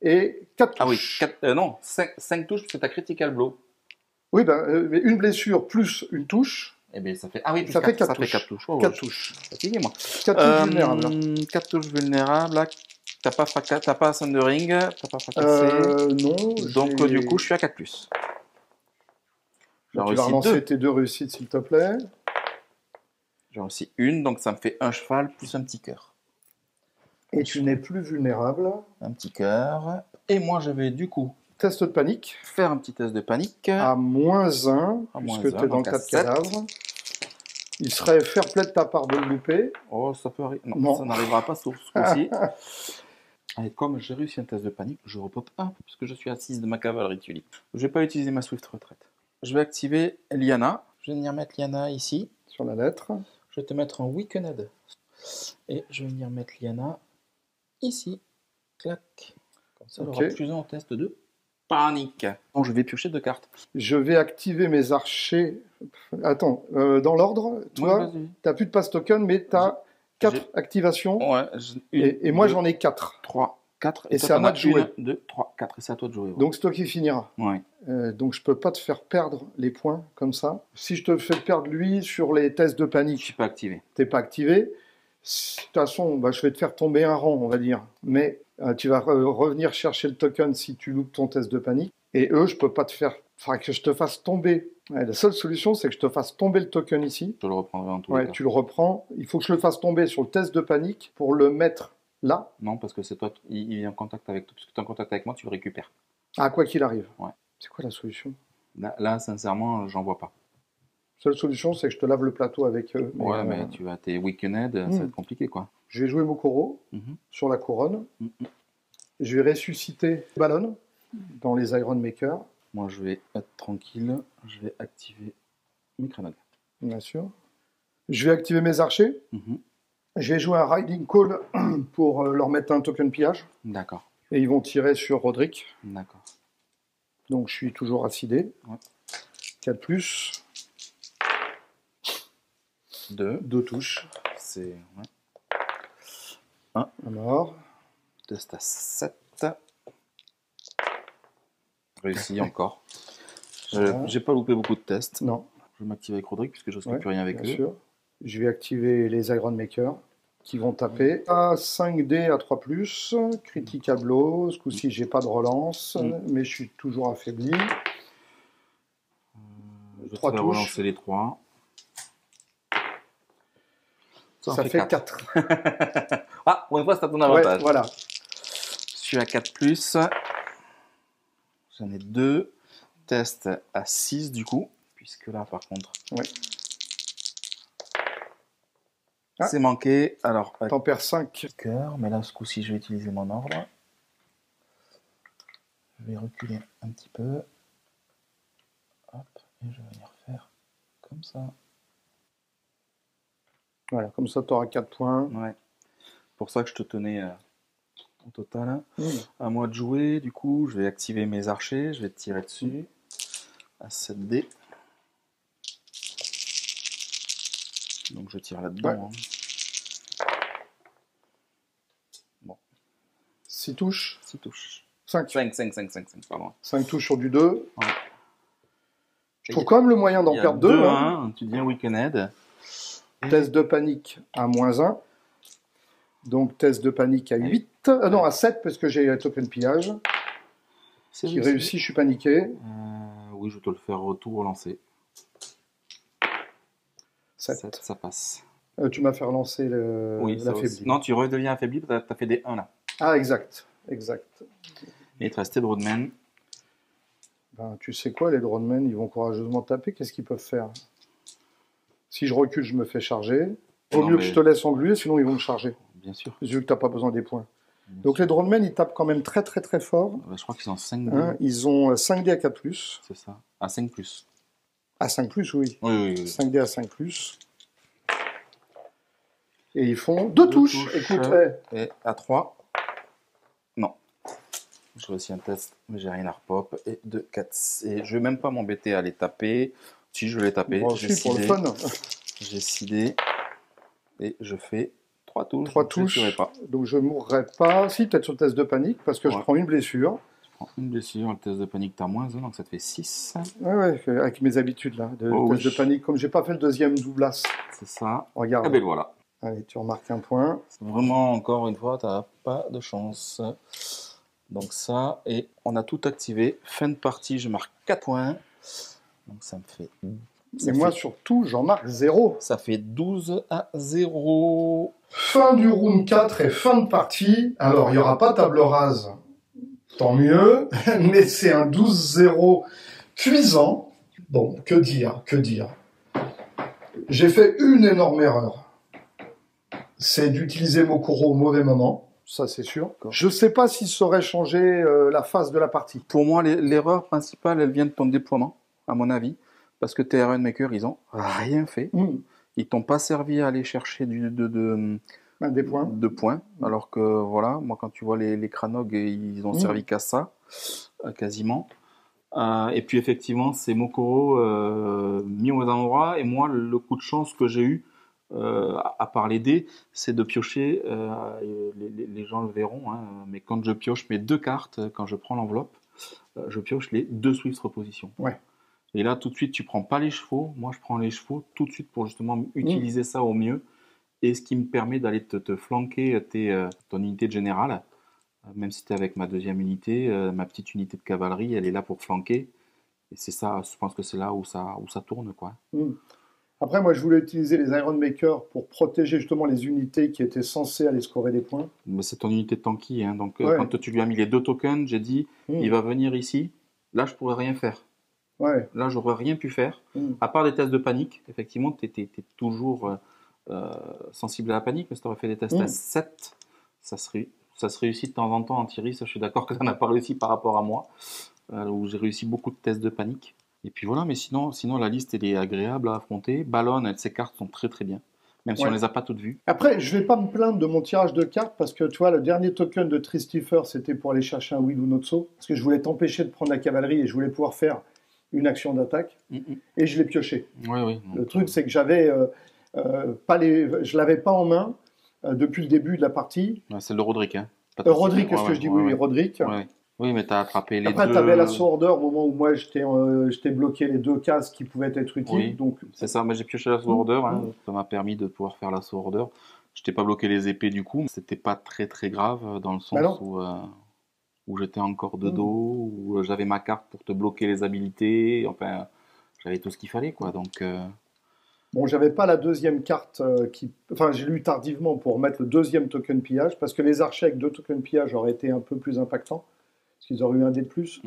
Speaker 1: et 4 touches.
Speaker 2: Ah oui, non, 5 touches, c'est ta critical blow.
Speaker 1: Oui, ben, mais une blessure plus une touche,
Speaker 2: Eh bien, ça fait... Ah oui, plus
Speaker 1: ça fait 4
Speaker 2: ça fait
Speaker 1: touches.
Speaker 2: 4 touches. Oh,
Speaker 1: 4
Speaker 2: je
Speaker 1: touches.
Speaker 2: suis fatigué, moi.
Speaker 1: 4 touches vulnérables.
Speaker 2: 4 touches vulnérables, là. T'as pas Thundering, t'as pas fracassé.
Speaker 1: Non.
Speaker 2: Donc,
Speaker 1: j'ai-
Speaker 2: du coup, je suis à 4 plus. J'ai
Speaker 1: Bah, tu vas
Speaker 2: réussi
Speaker 1: relancer
Speaker 2: 2.
Speaker 1: tes 2 réussites, s'il te plaît.
Speaker 2: J'ai réussi une, donc ça me fait un cheval plus un petit cœur.
Speaker 1: Et tu n'es plus vulnérable.
Speaker 2: Un petit cœur. Et moi, je vais du coup
Speaker 1: Test de panique
Speaker 2: faire un petit test de panique.
Speaker 1: à -1,
Speaker 2: À
Speaker 1: puisque
Speaker 2: -1,
Speaker 1: tu es dans le
Speaker 2: donc à
Speaker 1: tas de
Speaker 2: 7.
Speaker 1: cadavres. Il serait fair play de ta part de le louper.
Speaker 2: Oh, ça peut arriver. Non,
Speaker 1: Non.
Speaker 2: ça n'arrivera pas ce coup-ci. Allez, comme j'ai réussi un test de panique, je repop 1, parce que je suis à 6 de ma cavalerie tulipe. Je vais pas utiliser ma Swift retraite. Je vais activer Liana. Je vais venir mettre Liana ici.
Speaker 1: Sur la lettre.
Speaker 2: Je vais te mettre en Weakened. Et je vais venir mettre Liana ici. Clac. Comme ça, elle
Speaker 1: Ok.
Speaker 2: aura plus un test de panique. Bon, je vais piocher 2 cartes.
Speaker 1: Je vais activer mes archers. Attends, dans l'ordre, toi,
Speaker 2: Oui, vas-y.
Speaker 1: tu n'as plus de pass token, mais tu as 4 activations.
Speaker 2: Ouais,
Speaker 1: Et moi, j'en ai 4.
Speaker 2: 3, 4.
Speaker 1: Et c'est à moi de jouer.
Speaker 2: 1, 2, 3, 4. Et c'est à toi de jouer. Ouais.
Speaker 1: Donc, c'est toi qui finiras.
Speaker 2: Ouais.
Speaker 1: Donc, je peux pas te faire perdre les points comme ça. Si je te fais perdre lui sur les tests de
Speaker 2: Je
Speaker 1: panique,
Speaker 2: suis pas activé.
Speaker 1: t'es pas activé. De toute façon, bah, je vais te faire tomber un rang, on va dire. Mais tu vas revenir chercher le token si tu loupes ton test de panique. Et eux, je peux pas te faire... Enfin, que je te fasse tomber. Ouais, la seule solution, c'est que je te fasse tomber le token ici.
Speaker 2: Je le reprendrai en tous les
Speaker 1: Ouais,
Speaker 2: cas.
Speaker 1: tu le reprends. Il faut que je le fasse tomber sur le test de panique pour le mettre là.
Speaker 2: Non, parce que c'est toi, il est en contact avec toi. Puisque tu es en contact avec moi, tu le récupères.
Speaker 1: Ah, quoi qu'il arrive.
Speaker 2: Ouais.
Speaker 1: C'est quoi la solution?
Speaker 2: Là, sincèrement, j'en vois pas.
Speaker 1: La seule solution, c'est que je te lave le plateau avec eux.
Speaker 2: Ouais, mais tu as tes Weakened, ça va être compliqué, quoi.
Speaker 1: Je vais jouer Mokoro
Speaker 2: Mhm.
Speaker 1: sur la couronne.
Speaker 2: Mhm.
Speaker 1: Je vais ressusciter Ballon dans les Iron Maker,
Speaker 2: Moi, je vais être tranquille. Je vais activer mes Kranog.
Speaker 1: bien sûr. Je vais activer mes archers.
Speaker 2: Mhm.
Speaker 1: Je vais jouer un Riding Call pour leur mettre un token pillage.
Speaker 2: D'accord,
Speaker 1: Et ils vont tirer sur Roderick.
Speaker 2: d'accord.
Speaker 1: Donc je suis toujours assidé.
Speaker 2: Ouais.
Speaker 1: 4 plus,
Speaker 2: 2.
Speaker 1: 2 touches.
Speaker 2: C'est... Ouais.
Speaker 1: Alors,
Speaker 2: Test à 7. Réussi encore.
Speaker 1: Voilà.
Speaker 2: J'ai pas loupé beaucoup de tests.
Speaker 1: non,
Speaker 2: Je vais m'activer avec Roderick puisque je ne
Speaker 1: ouais,
Speaker 2: plus rien avec
Speaker 1: bien
Speaker 2: eux.
Speaker 1: sûr. Je vais activer les Iron Maker qui vont taper. À 5D à 3 plus, critical blow. Ce coup-ci, j'ai pas de relance, mais je suis toujours affaibli.
Speaker 2: Je vais
Speaker 1: 3
Speaker 2: te faire
Speaker 1: touches.
Speaker 2: relancer les 3.
Speaker 1: Ça fait 4.
Speaker 2: Ah, pour une fois, c'est à ton
Speaker 1: Ouais,
Speaker 2: avantage.
Speaker 1: voilà.
Speaker 2: Je suis à 4 plus. J'en ai 2. Test à 6 du coup. Puisque là, par contre,
Speaker 1: Ouais. Ah.
Speaker 2: c'est manqué. Alors,
Speaker 1: T'en perds 5.
Speaker 2: cœur, mais là, ce coup-ci, je vais utiliser mon ordre. Je vais reculer un petit peu. Hop, et je vais venir faire comme ça.
Speaker 1: Voilà, comme ça, tu auras 4 points.
Speaker 2: Ouais. Pour ça que je te tenais au total.
Speaker 1: Mmh.
Speaker 2: À moi de jouer, du coup, je vais activer mes archers, je vais tirer dessus. À 7D. Donc je tire là-dedans.
Speaker 1: Ouais.
Speaker 2: Hein. Bon.
Speaker 1: 6 touches.
Speaker 2: 6 touches.
Speaker 1: 5.
Speaker 2: 5, pardon.
Speaker 1: 5 touches sur du 2.
Speaker 2: Ouais.
Speaker 1: Je trouve quand même le moyen d'en perdre 2. Hein.
Speaker 2: Tu dis un week-end aid.
Speaker 1: Test de panique à -1. Donc test de panique à 8. Non, à 7 parce que j'ai token pillage. Qui réussit, je suis paniqué.
Speaker 2: Oui, je vais te le faire retour au lancer.
Speaker 1: 7.
Speaker 2: Ça passe.
Speaker 1: Tu m'as fait relancer l'affaibli.
Speaker 2: Non, tu redeviens affaibli, tu as fait des 1 là.
Speaker 1: Ah, exact. Et
Speaker 2: il te restait Droneman.
Speaker 1: Ben, tu sais quoi, les Dronemen, ils vont courageusement taper. Qu'est-ce qu'ils peuvent faire? Si je recule, je me fais charger. Vaut mieux que je te laisse engluer, sinon ils vont me charger.
Speaker 2: Bien sûr.
Speaker 1: Vu que tu n'as pas besoin des points. Donc les Dronemen, ils tapent quand même très très très fort.
Speaker 2: Je crois qu'ils ont 5 dés.
Speaker 1: Hein, ils ont 5 dés à 4+.
Speaker 2: C'est ça. À 5+.
Speaker 1: À 5+, oui.
Speaker 2: Oui.
Speaker 1: 5 dés à 5+. Et ils font 2 touches. Écoute,
Speaker 2: et à 3. Non. Je réussis un test, mais j'ai rien à repop. Et 2, 4. Et je vais même pas m'embêter à les taper. Si je vais les taper,
Speaker 1: bon,
Speaker 2: j'ai
Speaker 1: pour le fun.
Speaker 2: J'ai 6 dés. Et je fais 3 touches.
Speaker 1: 3 touches.
Speaker 2: Je pas.
Speaker 1: Donc je ne mourrai pas. Si, peut-être sur le test de panique, parce que je prends une blessure.
Speaker 2: Tu prends une blessure, le test de panique, tu as -1, donc ça te fait 6.
Speaker 1: Ouais, avec mes habitudes là, de test de panique. Comme j'ai pas fait le deuxième doublas.
Speaker 2: C'est ça.
Speaker 1: Regarde.
Speaker 2: Ah ben voilà.
Speaker 1: Allez, tu remarques un point.
Speaker 2: Vraiment, encore une fois, tu n'as pas de chance. Donc ça, et on a tout activé. Fin de partie, je marque 4 points. Donc ça me fait...
Speaker 1: Et moi surtout, j'en marque 0.
Speaker 2: Ça fait 12-0.
Speaker 1: Fin du round 4 et fin de partie. Alors, il n'y aura pas table rase. Tant mieux. Mais c'est un 12-0 cuisant. Bon, que dire. J'ai fait une énorme erreur. C'est d'utiliser Mokoro au mauvais moment. Ça, c'est sûr. Je ne sais pas si ça aurait changé la phase de la partie.
Speaker 2: Pour moi, l'erreur principale, elle vient de ton déploiement, à mon avis. Parce que tes Iron Maker, ils n'ont rien fait. Ils t'ont pas servi à aller chercher
Speaker 1: des points.
Speaker 2: De points. Alors que, voilà, moi, quand tu vois les Kranog, ils ont servi qu'à ça, quasiment. Et puis, effectivement, c'est Mokoro mis au endroit. Et moi, le coup de chance que j'ai eu, à part les dés, c'est de piocher, les gens le verront, hein, mais quand je pioche mes 2 cartes, quand je prends l'enveloppe, je pioche les 2 Swift repositions.
Speaker 1: Ouais.
Speaker 2: Et là, tout de suite, tu prends pas les chevaux. Moi, je prends les chevaux tout de suite pour justement utiliser ça au mieux. Et ce qui me permet d'aller te flanquer ton unité de général. Même si tu es avec ma deuxième unité, ma petite unité de cavalerie, elle est là pour flanquer. Et c'est ça, je pense que c'est là où ça tourne, quoi.
Speaker 1: Après, moi, je voulais utiliser les Iron Maker pour protéger justement les unités qui étaient censées aller scorer des points.
Speaker 2: Mais c'est ton unité de tanky, hein. Donc quand tu lui as mis les 2 tokens, j'ai dit, il va venir ici. Là, je pourrais rien faire.
Speaker 1: Ouais.
Speaker 2: Là, j'aurais rien pu faire. À part des tests de panique, effectivement, tu étais toujours sensible à la panique, mais si tu aurais fait des tests à 7, ça se réussit de temps en temps en Thierry. Ça, je suis d'accord que ça n'a pas réussi par rapport à moi, où j'ai réussi beaucoup de tests de panique. Et puis voilà, mais sinon la liste, elle est agréable à affronter. Ballon, ces cartes sont très très bien, même si on ne les a pas toutes vues.
Speaker 1: Après, je ne vais pas me plaindre de mon tirage de cartes, parce que tu vois, le dernier token de Tristifer, c'était pour aller chercher un Will ou Notso, parce que je voulais t'empêcher de prendre la cavalerie et je voulais pouvoir faire une action d'attaque, et je l'ai pioché.
Speaker 2: Oui.
Speaker 1: Le truc, c'est que j'avais je l'avais pas en main depuis le début de la partie.
Speaker 2: C'est le Roderick, hein.
Speaker 1: Roderick, qu'est-ce que je dis? Oui, Roderick.
Speaker 2: Oui, mais tu as attrapé les deux.
Speaker 1: Après, tu avais la Sword Order au moment où moi, j'étais bloqué les 2 cases qui pouvaient être utiles.
Speaker 2: Oui,
Speaker 1: donc...
Speaker 2: c'est ça. Moi, j'ai pioché la Sword Order. Ça m'a permis de pouvoir faire la Sword Order. Je t'ai pas bloqué les épées du coup. C'était pas très très grave dans le sens où j'étais encore de dos, où j'avais ma carte pour te bloquer les habilités. Enfin, j'avais tout ce qu'il fallait, quoi. Donc...
Speaker 1: Bon, j'avais pas la deuxième carte Enfin, j'ai lu tardivement pour mettre le deuxième token pillage, parce que les archers avec 2 tokens pillage auraient été un peu plus impactants, parce qu'ils auraient eu un dé de plus.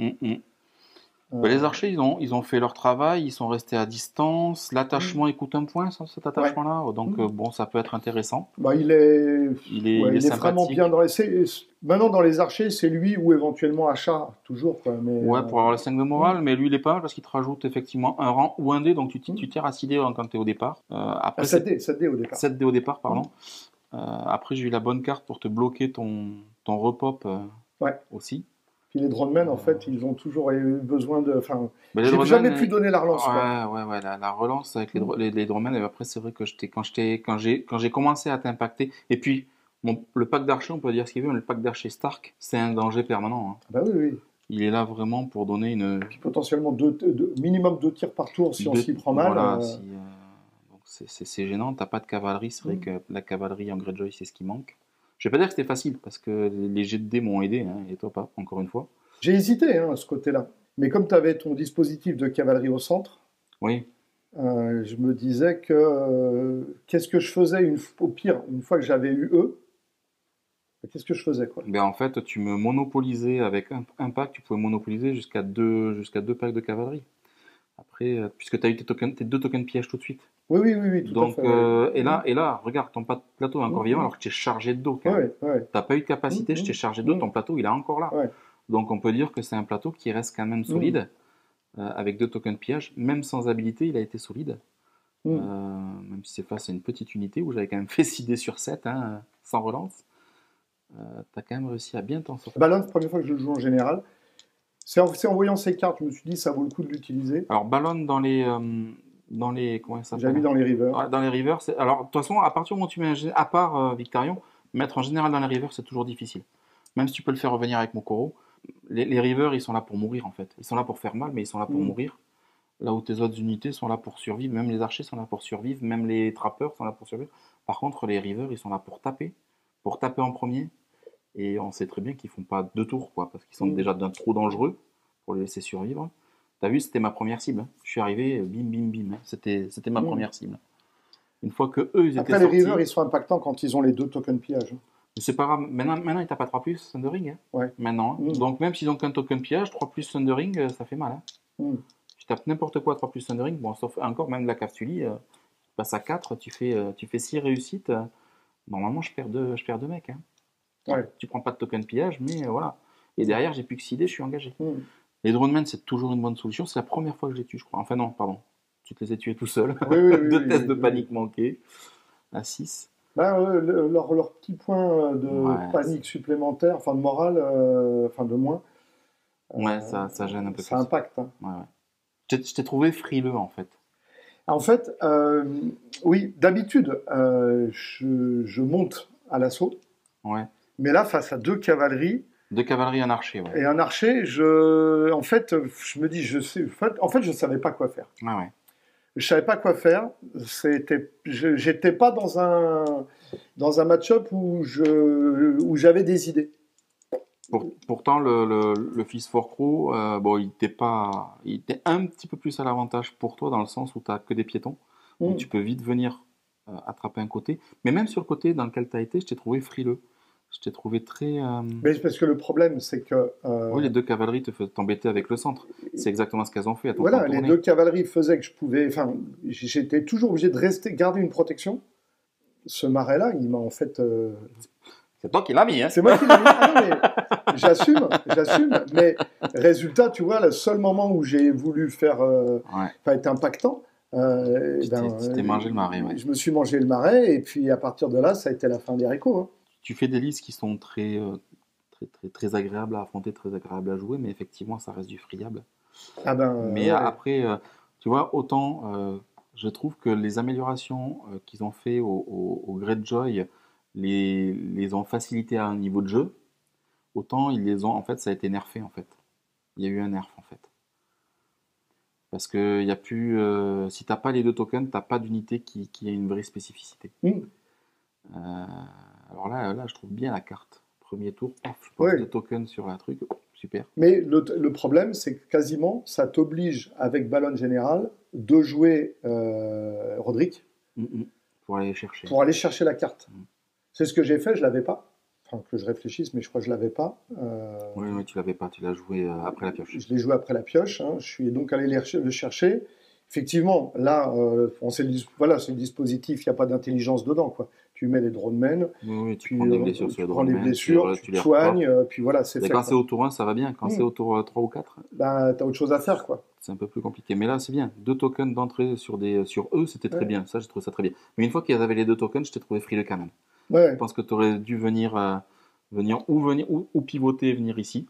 Speaker 2: Les archers, ils ont fait leur travail, ils sont restés à distance. L'attachement, il coûte un point, cet attachement-là. Donc, bon, ça peut être intéressant.
Speaker 1: Il est vraiment bien dans les... Maintenant, dans les archers, c'est lui ou éventuellement Achat, toujours. Quoi, mais,
Speaker 2: pour avoir le 5 de morale, mais lui, il est pas mal parce qu'il te rajoute effectivement un rang ou un dé. Donc, tu tires à 6 dés quand tu es au départ. Après,
Speaker 1: 7 dés au départ.
Speaker 2: 7 dés au départ, pardon. Après, j'ai eu la bonne carte pour te bloquer ton repop aussi.
Speaker 1: Puis les Dronemen, en fait, ils ont toujours eu besoin de... Enfin, j'ai jamais pu donner la relance.
Speaker 2: La relance avec les Dronemen. Et après, c'est vrai que quand j'ai commencé à t'impacter, et puis Bon, le pack d'archers, on peut dire ce qu'il veut, mais le pack d'archers Stark, c'est un danger permanent, hein.
Speaker 1: Bah oui, oui.
Speaker 2: Il est là vraiment pour donner une.
Speaker 1: Puis potentiellement minimum 2 tirs par tour si on s'y prend mal.
Speaker 2: Voilà, donc c'est gênant. T'as pas de cavalerie, c'est vrai que la cavalerie en Greyjoy, c'est ce qui manque. Je vais pas dire que c'était facile, parce que les jets de dés m'ont aidé, hein, et toi pas, encore une fois.
Speaker 1: J'ai hésité à ce côté-là. Mais comme tu avais ton dispositif de cavalerie au centre,
Speaker 2: Oui,
Speaker 1: je me disais que qu'est-ce que je faisais au pire, une fois que j'avais eu eux, qu'est-ce que je faisais quoi.
Speaker 2: ben en fait, tu me monopolisais avec un pack, tu pouvais monopoliser jusqu'à deux packs de cavalerie. Après, puisque tu as eu tes 2 tokens pièges tout de suite.
Speaker 1: Oui, oui, oui, oui, tout
Speaker 2: Donc,
Speaker 1: à fait.
Speaker 2: et là, regarde, ton plateau est encore vivant alors que tu es chargé de dos quand même. T'as pas eu de capacité, je t'ai chargé de dos, ton plateau il est encore là.
Speaker 1: Ouais.
Speaker 2: Donc on peut dire que c'est un plateau qui reste quand même solide, avec 2 tokens pièges, même sans habilité, il a été solide. Même si c'est face à une petite unité où j'avais quand même fait 6 dés sur 7, hein, sans relance. T'as quand même réussi à bien t'en sortir.
Speaker 1: Ballon, c'est la première fois que je le joue en général. C'est en voyant ces cartes, je me suis dit ça vaut le coup de l'utiliser.
Speaker 2: Alors Ballon dans les comment ça s'appelle ?
Speaker 1: J'ai mis dans les rivers.
Speaker 2: Ouais, dans les rivers, alors de toute façon, à partir du moment où tu mets à part Victarion, mettre en général dans les rivers, c'est toujours difficile. Même si tu peux le faire revenir avec Mokoro, les rivers, ils sont là pour mourir en fait. Ils sont là pour faire mal, mais ils sont là pour mourir. Là où tes autres unités sont là pour survivre, même les archers sont là pour survivre, même les trappeurs sont là pour survivre. Par contre, les rivers, ils sont là pour taper en premier. Et on sait très bien qu'ils font pas 2 tours, quoi, parce qu'ils sont déjà trop dangereux pour les laisser survivre. T'as vu, c'était ma première cible. Je suis arrivé, bim, bim, bim. Hein. C'était ma première cible. Une fois que eux, ils étaient
Speaker 1: Après,
Speaker 2: sortis...
Speaker 1: les rivers, ils sont impactants quand ils ont les 2 tokens pillage.
Speaker 2: Mais c'est pas grave. Maintenant ils tapent à 3+, Thundering. Hein.
Speaker 1: Ouais.
Speaker 2: Maintenant. Hein. Donc, même s'ils ont qu'un token pillage, 3+, Thundering, ça fait mal. Hein. Tu tapes n'importe quoi à 3+ Thundering, bon, sauf encore, même la Castuli, tu passes à 4, tu fais 6 réussites. Normalement, je perds 2 mecs. Hein.
Speaker 1: Ouais.
Speaker 2: Tu prends pas de token pillage, mais voilà. Et derrière, j'ai plus que 6 dés, je suis engagé. Les dronemen, c'est toujours une bonne solution. C'est la première fois que je les tue, je crois. Enfin, non, pardon. Tu te les as tués tout seul.
Speaker 1: Oui,
Speaker 2: 2 tests de panique manqués. À 6.
Speaker 1: Ben, leur petit point de panique supplémentaire, enfin de morale, de moins.
Speaker 2: Ouais, ça gêne un peu.
Speaker 1: Ça impacte. Hein.
Speaker 2: Ouais. Je t'ai trouvé frileux, en fait.
Speaker 1: En fait, oui, d'habitude, je monte à l'assaut.
Speaker 2: Ouais.
Speaker 1: Mais là, face à 2 cavaleries.
Speaker 2: 2 cavaleries, un archer. Ouais.
Speaker 1: Et un archer, en fait, je me dis, en fait, je savais pas quoi faire.
Speaker 2: Ah ouais.
Speaker 1: Je savais pas quoi faire. J'étais pas dans un match-up où j'avais des idées.
Speaker 2: Pourtant, le fils Forcrow, bon, il était un petit peu plus à l'avantage pour toi dans le sens où tu n'as que des piétons. Donc tu peux vite venir attraper un côté. Mais même sur le côté dans lequel tu as été, je t'ai trouvé frileux. Je t'ai trouvé très...
Speaker 1: Mais parce que le problème, c'est que...
Speaker 2: Oui, les 2 cavaleries te faisaient t'embêter avec le centre. C'est exactement ce qu'elles ont fait.
Speaker 1: Voilà, les 2 cavaleries faisaient que je pouvais... Enfin, j'étais toujours obligé de garder une protection. Ce marais-là, il m'a en fait...
Speaker 2: C'est toi qui l'as mis, hein.
Speaker 1: C'est moi qui l'ai mis. Ah non, mais j'assume. Mais résultat, tu vois, le seul moment où j'ai voulu être impactant...
Speaker 2: tu t'es mangé le marais, ouais.
Speaker 1: Je me suis mangé le marais, et puis à partir de là, ça a été la fin des haricots. Hein.
Speaker 2: Tu fais des listes qui sont très agréables à affronter, très agréables à jouer, mais effectivement, ça reste du friable. Mais après, tu vois, autant je trouve que les améliorations qu'ils ont fait au Greyjoy les ont facilité à un niveau de jeu, autant ils les ont, en fait, ça a été nerfé, en fait. Il y a eu un nerf, en fait. Parce que y a plus, si t'as pas les 2 tokens, t'as pas d'unité qui a une vraie spécificité. Alors là, je trouve bien la carte. Premier tour, je pose 2 tokens sur la truc, super.
Speaker 1: Mais le problème, c'est que quasiment, ça t'oblige, avec Ballon Général, de jouer Roderick.
Speaker 2: Pour aller chercher.
Speaker 1: Pour aller chercher la carte. C'est ce que j'ai fait, je l'avais pas. Enfin, que je réfléchisse, mais je crois que je l'avais pas.
Speaker 2: Oui, tu l'avais pas, tu l'as joué après la pioche.
Speaker 1: Je l'ai joué après la pioche, hein. Je suis donc allé le chercher. Effectivement, là, c'est le dispositif, il n'y a pas d'intelligence dedans, quoi. Tu mets les dronemen,
Speaker 2: tu prends des blessures sur les dronemen,
Speaker 1: prends les blessures, tu les soignes, puis voilà, c'est fait.
Speaker 2: Quand c'est au tour 1, ça va bien. Quand c'est au tour 3 ou 4,
Speaker 1: t'as autre chose à faire, quoi.
Speaker 2: C'est un peu plus compliqué. Mais là, c'est bien. 2 tokens d'entrée sur eux, c'était très bien. Ça, j'ai trouvé ça très bien. Mais une fois qu'ils avaient les 2 tokens, je t'ai trouvé frileux quand même.
Speaker 1: Ouais.
Speaker 2: Je pense que tu aurais dû venir ou pivoter et venir ici.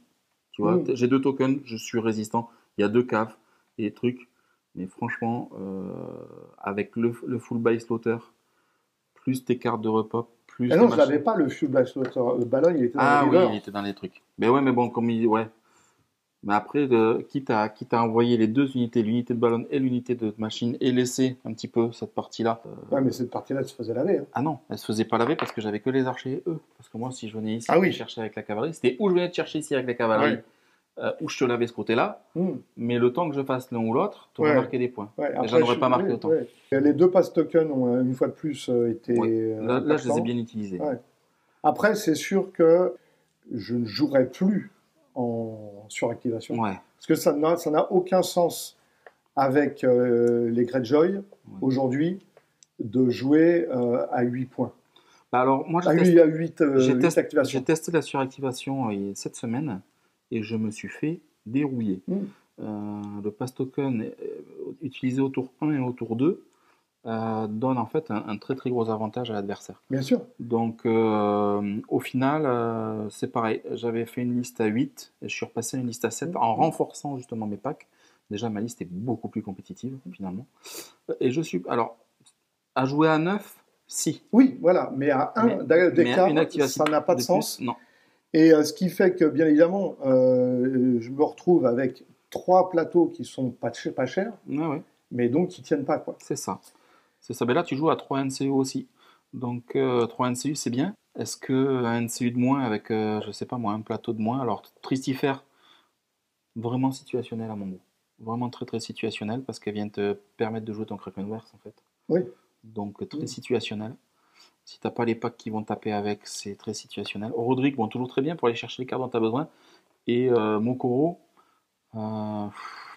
Speaker 2: Tu vois, j'ai 2 tokens, je suis résistant. Il y a 2 caves et des trucs. Mais franchement, avec le full buy slaughter, plus tes cartes de repop, plus
Speaker 1: Ah
Speaker 2: les
Speaker 1: non, je
Speaker 2: machines.
Speaker 1: l'avais pas, le Fuel Blackwater Ballon, il était dans
Speaker 2: Ah
Speaker 1: le
Speaker 2: oui,
Speaker 1: river.
Speaker 2: il était dans les trucs. Mais ouais, mais bon, comme il... Ouais. Mais après, quitte à envoyer les deux unités, l'unité de ballon et l'unité de machine, et laisser un petit peu cette partie-là.
Speaker 1: Ouais, mais cette partie-là, tu se faisais laver. Hein.
Speaker 2: Ah non, elle se faisait pas laver parce que j'avais que les archers, eux. Parce que moi, si je venais ici
Speaker 1: Ah oui.
Speaker 2: et chercher avec la cavalerie, c'était où je venais te chercher ici avec la cavalerie, où je te lavais ce côté-là. Mais le temps que je fasse l'un ou l'autre, tu aurais marqué des points.
Speaker 1: Ouais,
Speaker 2: Et j'en aurais pas marqué autant.
Speaker 1: Ouais. Les deux pass tokens ont une fois de plus été.
Speaker 2: Ouais. Là, je les ai bien utilisés.
Speaker 1: Ouais. Après, c'est sûr que je ne jouerai plus en suractivation.
Speaker 2: Ouais.
Speaker 1: Parce que ça n'a aucun sens avec les Greyjoy aujourd'hui de jouer à 8 points.
Speaker 2: Bah alors, moi,
Speaker 1: à 8 activations.
Speaker 2: J'ai testé la suractivation cette semaine et je me suis fait dérouiller. Le pass token utilisé au tour 1 et au tour 2 donne en fait un très très gros avantage à l'adversaire.
Speaker 1: Bien sûr.
Speaker 2: Donc au final, c'est pareil. J'avais fait une liste à 8 et je suis repassé à une liste à 7 en renforçant justement mes packs. Déjà, ma liste est beaucoup plus compétitive finalement. Et je suis... Alors, à jouer à 9, si.
Speaker 1: Oui, voilà. Mais à 1 d'écart, ça n'a pas de sens.
Speaker 2: Plus, non.
Speaker 1: Et ce qui fait que, bien évidemment, je me retrouve avec 3 plateaux qui sont pas chers,
Speaker 2: Ouais.
Speaker 1: mais donc qui tiennent pas, quoi.
Speaker 2: C'est ça. C'est ça. Mais là, tu joues à 3 NCU aussi. Donc, 3 NCU, c'est bien. Est-ce qu'un NCU de moins avec, je sais pas moi, un plateau de moins, alors Tristifère, vraiment situationnel à mon goût. Vraiment très très situationnel parce qu'elle vient te permettre de jouer ton Krakenverse en fait.
Speaker 1: Oui.
Speaker 2: Donc très situationnel. Si t'as pas les packs qui vont taper avec, c'est très situationnel. Roderick, bon, toujours très bien pour aller chercher les cartes dont tu as besoin. Et Mokoro,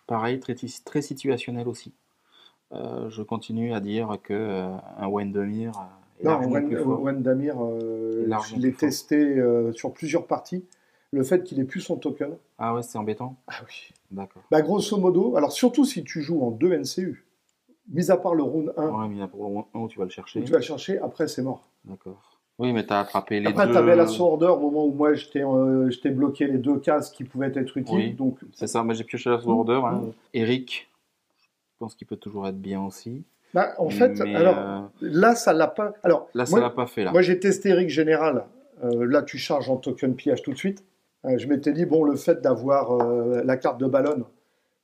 Speaker 2: pareil, très situationnel aussi. Je continue à dire que un Wendemir est largement plus fort.
Speaker 1: Wendemir, je l'ai testé sur plusieurs parties. Le fait qu'il ait plus son token.
Speaker 2: Ah ouais, c'est embêtant.
Speaker 1: Ah oui.
Speaker 2: D'accord.
Speaker 1: Bah, grosso modo, alors surtout si tu joues en 2 NCU, mis à part le round 1.
Speaker 2: Ouais, mis à part le round 1 où tu vas le chercher.
Speaker 1: Où tu vas le chercher, après c'est mort.
Speaker 2: D'accord. Oui, mais tu as attrapé les
Speaker 1: après,
Speaker 2: deux.
Speaker 1: Après, tu avais la Sword Order au moment où moi je t'ai bloqué les 2 cases qui pouvaient être utiles.
Speaker 2: Oui,
Speaker 1: donc...
Speaker 2: c'est ça, mais j'ai pioché la Sword Order. Hein. Eric, je pense qu'il peut toujours être bien aussi.
Speaker 1: Bah, en fait, alors, là, ça l'a pas. Alors,
Speaker 2: là, ça l'a pas fait. Là.
Speaker 1: Moi, j'ai testé Eric Général. Là, tu charges en token pillage tout de suite. Je m'étais dit, bon, le fait d'avoir la carte de ballon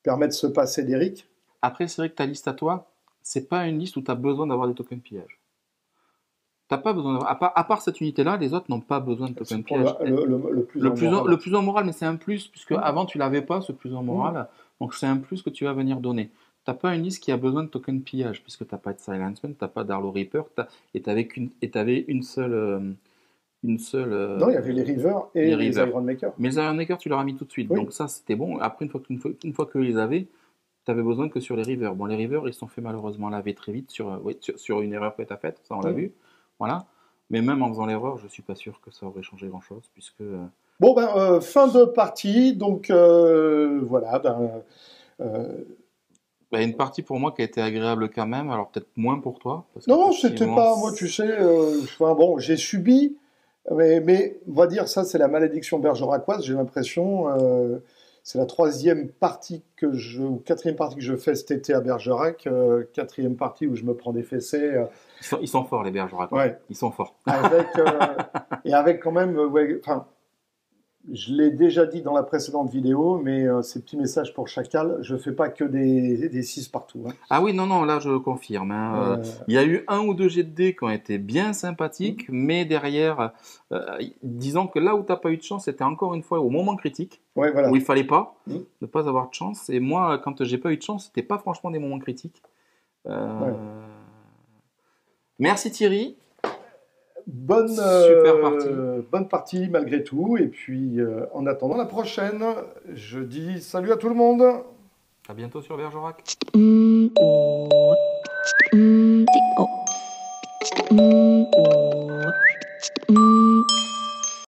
Speaker 1: permet de se passer d'Eric.
Speaker 2: Après, c'est vrai que ta liste à toi, c'est pas une liste où tu as besoin d'avoir des tokens pillage. T'as pas besoin à part cette unité-là, les autres n'ont pas besoin de token pillage. Le plus en moral, mais c'est un plus, puisque avant tu l'avais pas, ce plus en moral. Donc c'est un plus que tu vas venir donner. T'as pas une liste qui a besoin de token pillage, puisque t'as pas de Silenceman, t'as pas d'Arlo Reaper, et t'avais une seule.
Speaker 1: Non, il y avait les Rivers et les Iron Maker.
Speaker 2: Mais les Iron Maker, tu leur as mis tout de suite. Oui. Donc ça, c'était bon. Après, une fois que les avaient, tu avais besoin que sur les Rivers. Bon, les Rivers, ils se sont fait malheureusement laver très vite sur une erreur que tu as faite. Ça, on l'a vu. Voilà. Mais même en faisant l'erreur, je suis pas sûr que ça aurait changé grand-chose, puisque...
Speaker 1: Bon, fin de partie. Donc, voilà.
Speaker 2: Une partie pour moi qui a été agréable quand même. Alors, peut-être moins pour toi. Parce
Speaker 1: non, c'était pas... Moi, tu sais... bon, j'ai subi... Mais on va dire, ça, c'est la malédiction bergeracoise, j'ai l'impression. C'est la 3e partie ou 4e partie que je fais cet été à Bergerac. 4e partie où je me prends des fessées.
Speaker 2: Ils sont forts, les bergeracois.
Speaker 1: Ouais.
Speaker 2: Ils sont forts.
Speaker 1: Et avec quand même... je l'ai déjà dit dans la précédente vidéo, mais ces petits messages pour Chacal, je fais pas que des 6 partout. Hein.
Speaker 2: Ah oui, non, là je confirme. Hein. Il y a eu 1 ou 2 jets de dés qui ont été bien sympathiques, mais derrière, disons que là où tu n'as pas eu de chance, c'était encore une fois au moment critique,
Speaker 1: ouais, voilà.
Speaker 2: où il fallait pas ne pas avoir de chance. Et moi, quand j'ai pas eu de chance, c'était pas franchement des moments critiques. Ouais. Merci Thierry.
Speaker 1: Bonne partie malgré tout. Et puis, en attendant la prochaine, je dis salut à tout le monde.
Speaker 2: À bientôt sur Bergerac.